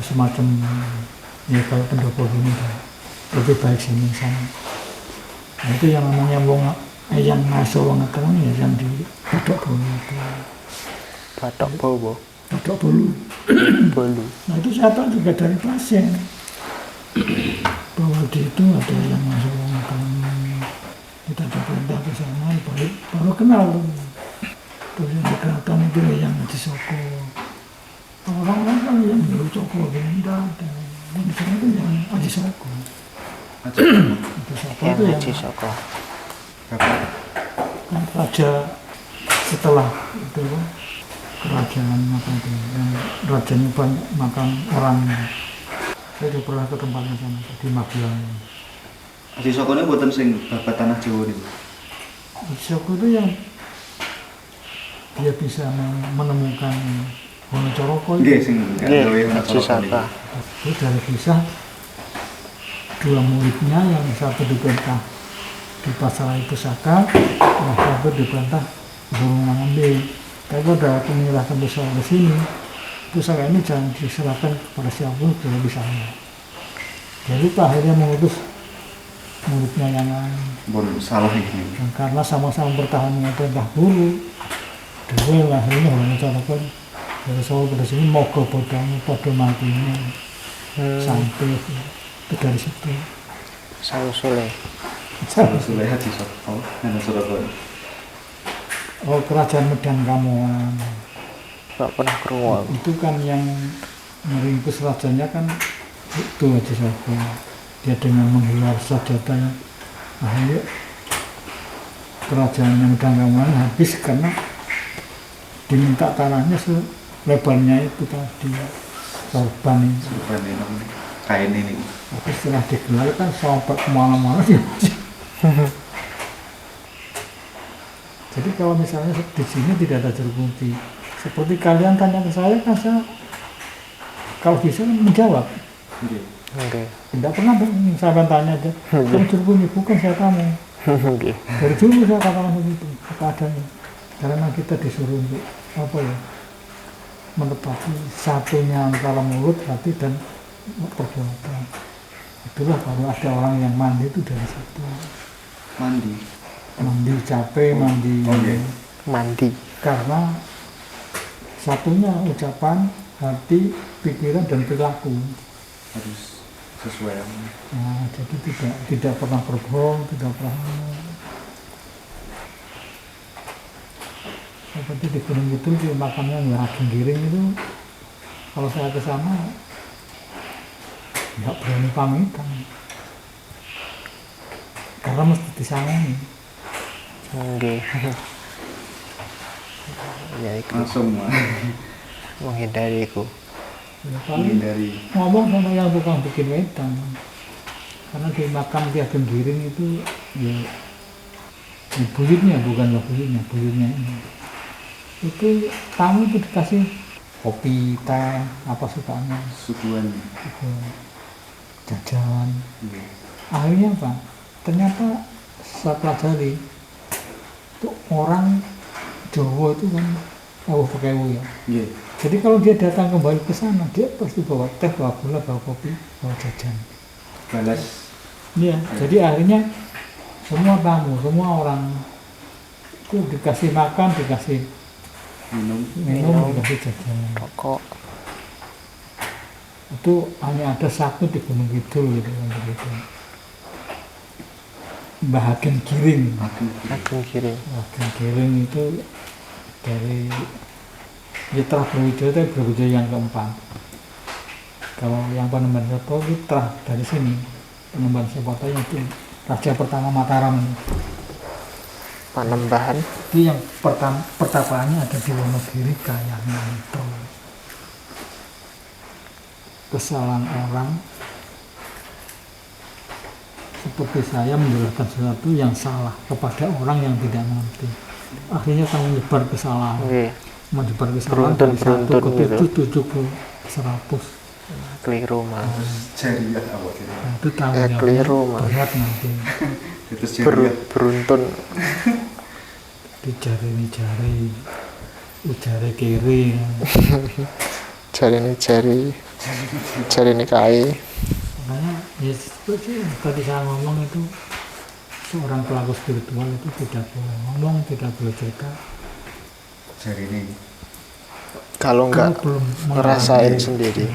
semacam ya kalau pendopo gini kan. Lebih baik sini sana. Nah, itu yang namanya yang ngaso wong akan ya yang di Batok Bolu itu. Batok Bowo. Batok Bolu. Bolu. Nah itu saya tahu juga dari pasien bahwa di itu ada yang masuk makan. Kita ada perintah ke sana, baru kenal. Terus yang kelihatan itu yang di Soko. Orang-orang kan yang di Soko tidak ada. Yang di sana itu yang Haji Soko. Haji Soko Yang itu yang Haji Soko. kan raja setelah itu kan kerajaan apa itu yang rajanya banyak makan orang. Saya sudah pernah ke tempatnya sana di Magelang. Haji Soko ini buatan sing babat tanah Jawa itu. Haji Soko itu yang dia bisa menemukan Wonocoroko Nggih itu. sing Nggih, gawe Haji Saka. Itu dari kisah 2 muridnya yang satu dibantah di Pasar Pusaka, yang satu dibantah Gunung Mangambe. Tapi udah menyerahkan pusaka ke sini, pusaka ini jangan diserahkan kepada siapapun, tidak bisa. Jadi Pak akhirnya mengutus muridnya yang lain. Bon salah iki. Nah, karena sama-sama bertahannya perintah guru, dua lahirnya orang carakan dari Solo pada sini moga bodangnya pada matinya sampai itu dari situ. Sausule. Sudah haji sopo nang Surabaya. Oh, kerajaan Medan Kamoan. Gak pernah krungu aku. Itu kan yang meringkus rajanya kan itu Haji Sopo. Dia dengan menggelar sajatanya. Akhirnya kerajaan Medan Kamoan habis karena diminta tanahnya selebarnya itu tadi sorban ini. Surabaya ini kain ini. Tapi setelah digelar kan sampai kemana-mana dia. Jadi kalau misalnya di sini tidak ada jeruk kunci, seperti kalian tanya ke saya kan saya kalau bisa menjawab. Oke. Tidak pernah saya tanya aja, kalau jeruk kunci bukan saya kamu. Oke. Dari dulu saya katakan begitu, keadaannya. Karena kita disuruh untuk apa ya, menepati satunya antara mulut, hati dan perbuatan. Itulah kalau ada orang yang mandi itu dari situ. Mandi capek, mandi. Mandi. Karena satunya ucapan, hati, pikiran dan perilaku. Harus sesuai. Nah, jadi tidak pernah berbohong, tidak pernah. Seperti di Gunung Kidul di makamnya Raden Giring itu, kalau saya ke sana nggak berani pamitan, karena mesti disangani. Oke. Ya itu Langsung menghindariku. Ya, paling dari ngomong sama yang tukang bikin wedang, karena di makam Ki Ageng Giring itu ya buyutnya bukanlah buyutnya ini. Itu tamu itu dikasih kopi, teh, apa sukanya, suguhan. gitu, jajan. Akhirnya apa? Ternyata saya pelajari itu orang Jawa itu kan pakai ya. Iya. Jadi kalau dia datang kembali ke sana, dia pasti bawa teh, bawa gula, bawa kopi, bawa jajan. Balas. Iya. Jadi akhirnya semua tamu, semua orang itu dikasih makan, dikasih minum, dikasih jajan. Pokok. Itu hanya ada satu di Gunung Kidul gitu kan begitu. Mbah Ageng Giring. Ageng Giring. Ageng Giring itu dari Mitra Brawijaya yang keempat. Kalau yang Panembahan Sepo itu dari sini. Panembahan Sepo itu raja pertama Mataram. Panembahan. Itu yang pertapaannya ada di Wonogiri Kayanganto. Kesalahan orang seperti saya menjelaskan sesuatu yang salah kepada orang yang tidak mengerti. Akhirnya kamu menyebar kesalahan. Menyebar kesalahan dari 1 ke 7, 7 ke 100. Keliru mas. Jariah awak kira. Nah, itu tanggung keliru, jawabnya Mas. berat nanti. Itu jariah. Beruntun. Di jari ini jari, ujare kiri. Jari ini kai. Makanya ya seperti yang tadi saya ngomong itu, seorang pelaku spiritual itu tidak boleh ngomong, tidak boleh cerita. Jari ini. Kalau enggak belum ngerasain sendiri.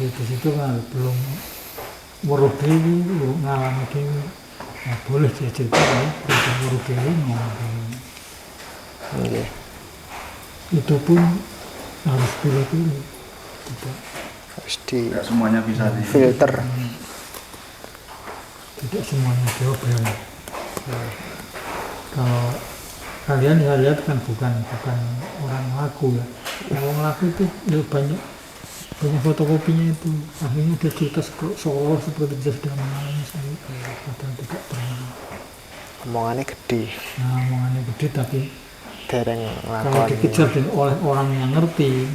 Di situ kan belum weruh dewi, ngalami dewi. Nah, boleh dia cerita kalau tidak weruh dewi, ngomong dewi. Oke. Itu pun harus pilih-pilih. Tidak. Harus di Tidak semuanya bisa di filter. Tidak semuanya diobrol. Kalau kalian ya lihat kan bukan orang laku ya. Orang laku itu ya banyak fotokopinya itu. Akhirnya dia cerita seolah seperti dia sudah mengalami saya padahal tidak pernah. Omongannya gede. Nah, omongannya gede tapi Dereng kalau lakon. dikejar oleh orang yang ngerti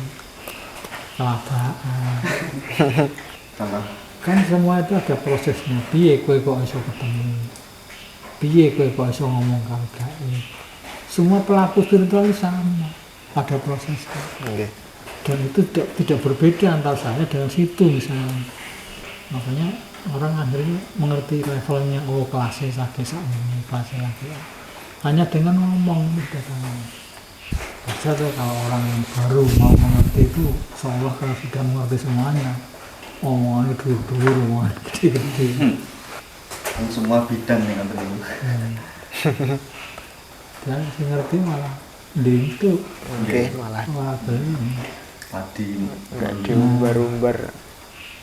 kelabakan. salah. Kan semua itu ada prosesnya. Piye kowe kok iso ketemu? Piye kowe kok iso ngomong karo gaib? Semua pelaku spiritual sama, ada prosesnya. Oke. Dan itu tidak berbeda antara saya dengan situ misalnya. Makanya orang akhirnya mengerti levelnya, oh kelasnya sakit ini, kelasnya sakit. Hanya dengan ngomong udah tahu. Bisa tuh kalau orang yang baru mau mengerti itu seolah kalau sudah mengerti semuanya. Omongannya dulu, omongannya gede-gede. Semua bidang yang ngerti itu. Dan si ngerti malah itu. Oke, malah Wah, beli. Padi. nggak diumbar-umbar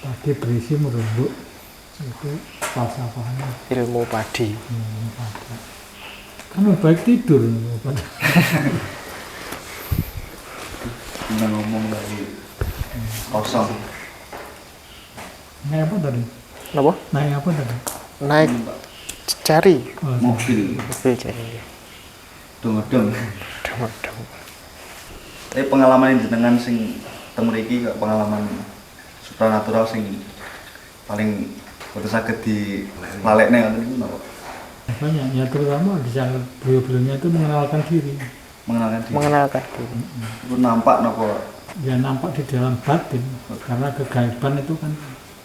Tadi berisi merumbuk. Itu falsafahnya. ilmu padi. Padi. Kan lebih baik tidur. Kita ngomong dari kosong. Naik apa tadi? Apa? Naik apa tadi? Naik cari Oh, Mobil. cari Dong-dong. dong. Tapi pengalaman jenengan sing teng mriki kok pengalaman supranatural sing paling boten saged dilalekne ngoten niku napa? banyak ya, terutama di saat beliau-beliaunya itu mengenalkan diri. Mengenalkan diri. Mengenalkan diri. Itu nampak napa? Ya nampak di dalam batin, karena kegaiban itu kan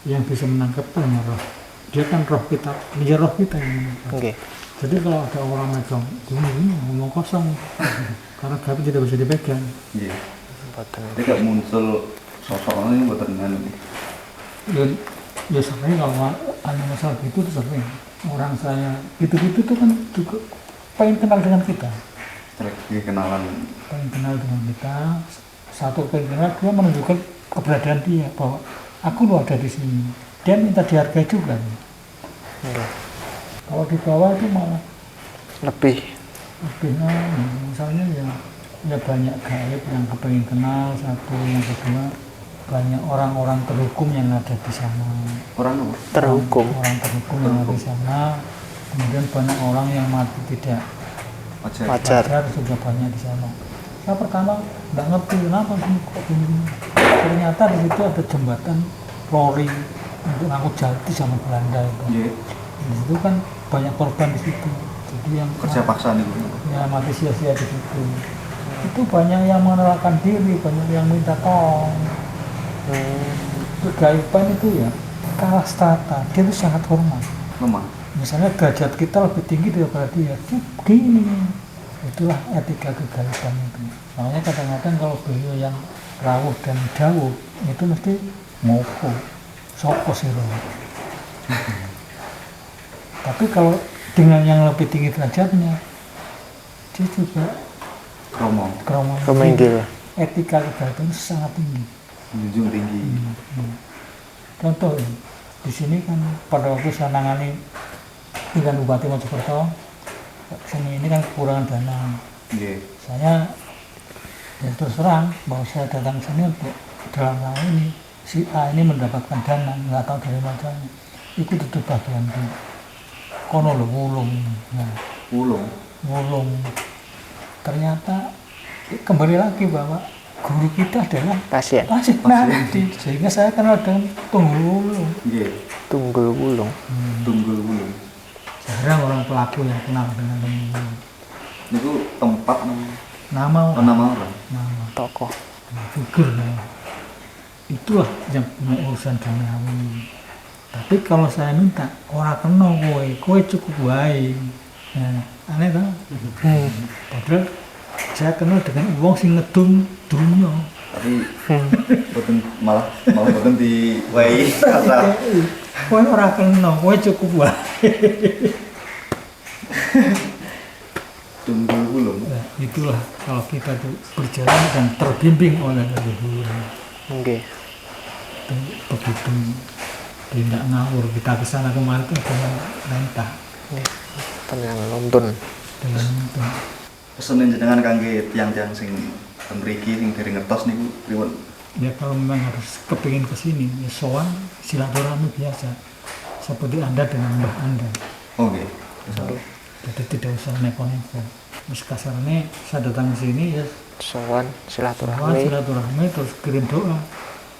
yang bisa menangkap kan roh. Dia kan roh kita, dia roh kita yang menangkap. Oke. Jadi kalau ada orang megang ini ngomong kosong, karena gaib tidak bisa dipegang. Nggih. Boten. Jadi gak muncul sosok ini boten anu. Dan ya sebenarnya kalau ada masalah gitu tuh sering orang saya gitu-gitu tuh kan juga pengen kenal dengan kita, Lagi kenalan. pengen kenal dengan kita. Satu pengen kenal, dua menunjukkan keberadaan dia bahwa aku lo ada di sini. Dia minta dihargai juga. Oke. Kalau di bawah itu malah Lebih lebihnya misalnya ya banyak gaib yang kepengen kenal. Satu, yang kedua banyak orang-orang terhukum yang ada di sana. Orang apa? terhukum. Orang terhukum yang ada di sana. Kemudian banyak orang yang mati tidak Wajar. wajar juga banyak di sana. Saya pertama nggak ngerti kenapa sih kok begini. Ternyata di situ ada jembatan lori untuk ngangkut jati zaman Belanda itu. Nggih. Di situ kan banyak korban di situ. Jadi yang Kerja paksa niku. ya mati sia-sia di situ. Itu banyak yang mengenalkan diri, banyak yang minta tolong. Kegaiban itu ya kalah strata, dia itu sangat hormat. Lemah. Misalnya derajat kita lebih tinggi daripada dia, gini. Itulah etika kegaiban itu. Makanya kadang-kadang kalau beliau yang rawuh dan dawuh itu mesti ngopo, soko sih loh. Tapi kalau dengan yang lebih tinggi derajatnya, dia juga Kromo. Kemenggil. etika kegaiban itu sangat tinggi. Menjunjung tinggi. Contoh di sini kan pada waktu saya nangani dengan Bupati Mojokerto, sini ini kan kekurangan dana. Nggih. Saya ya terus terang bahwa saya datang sini untuk dalam hal ini si A ini mendapatkan dana, nggak tahu dari mana, ikut itu bagianku. Kono lo wulung, nah, wulung. Ternyata kembali lagi bahwa guru kita adalah Pasien. pasien nanti, sehingga saya kenal dengan Tunggul Wulung. Nggih. Tunggul Wulung. Tunggul Wulung. Jarang orang pelaku yang kenal dengan Tunggul Wulung. Niku tempat Nama orang, nama orang. nama Tokoh. figur ya. Itulah yang punya urusan duniawi. Tapi kalau saya minta orang kenal kowe cukup baik. Nah, aneh kan? Padahal saya kenal dengan uang sing ngedum dunia. Tapi boten malah boten di wae rasa. Kowe ora kenal, kowe cukup baik. Tunggul Wulung. Nah, itulah kalau kita tuh berjalan dan terbimbing oleh leluhur. Oke. Begitu tidak ngawur, kita kesana kemari itu dengan rentah Tenang nonton. dengan itu. Pesen jenengan kangge tiang-tiang sing ten mriki sing dereng ngertos niku pripun? Ya kalau memang harus kepingin kesini, ya sowan silaturahmi biasa seperti Anda dengan mbah Anda. Oh nggih. Jadi tidak usah neko-neko. Mas kasarnya saya datang ke sini ya Sowan sowan silaturahmi. silaturahmi terus kirim doa.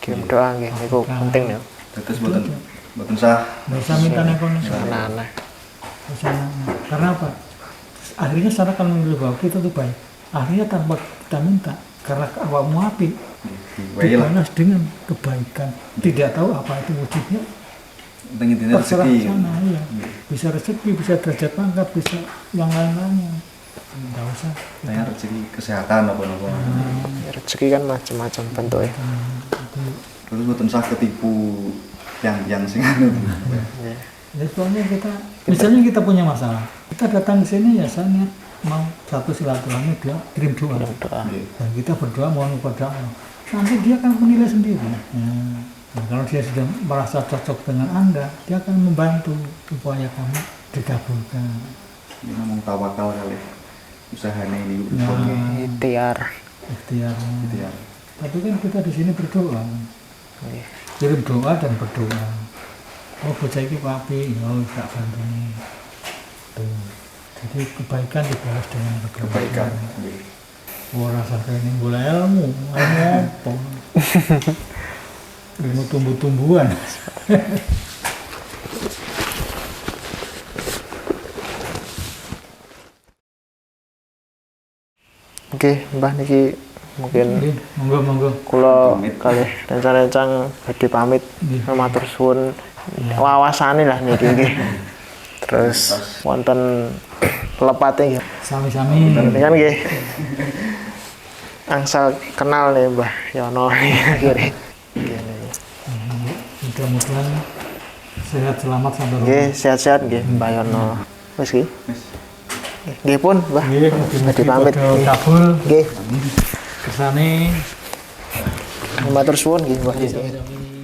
Kirim doa nggih niku penting ya. Terus boten sah. Nggak usah minta neko-neko. Anak-anak. Karena apa? Akhirnya secara akan memilih bahwa kita tuh baik. Akhirnya tanpa kita minta, karena awakmu api Wae lah. dibalas dengan kebaikan. Tidak tahu apa itu wujudnya, intinya terserah rezeki. sana, iya. Bisa rezeki, bisa derajat pangkat, bisa yang lain-lainnya. Nggak usah. Tanya rezeki kesehatan apa-apa. Ya, rezeki kan macam-macam bentuknya. Terus mboten saged ketipu yang sing anu. Ya, soalnya kita, misalnya kita punya masalah, kita datang ke sini ya saya niat mau satu silaturahmi, dia kirim doa. Doa. Dan kita berdoa mohon kepada Allah. Nanti dia akan menilai sendiri. Nah, kalau dia sudah merasa cocok dengan Anda, dia akan membantu supaya kamu dikabulkan. Ini ngomong tawakal kali. Usahanya ini Nah, Ikhtiar. ikhtiarnya. gitu ya. Tapi kan kita di sini berdoa, Iya. kirim doa dan berdoa. Oh bocah ini papi, oh tak bantu nih. Tuh. Jadi kebaikan dibalas dengan Kebaikan. Oh rasa ini boleh ilmu apa? Ilmu tumbuh-tumbuhan. Oke, Mbah niki mungkin Oke, monggo. kula kali rencang-rencang badhe pamit matur suwun wawasane lah niki nggih. Terus wonten lepate nggih. Sami-sami. Ini kan nggih. Angsal kenal nih Mbah Yono akhirnya. Mudah-mudahan sehat selamat sampai rumah. Nggih, sehat-sehat nggih Mbah Yono. Wis nggih. Nggih pun, Mbah. Nggih, Badhe pamit. kabul Nggih. kesane. Matur suwun nggih Mbah. Sami-sami.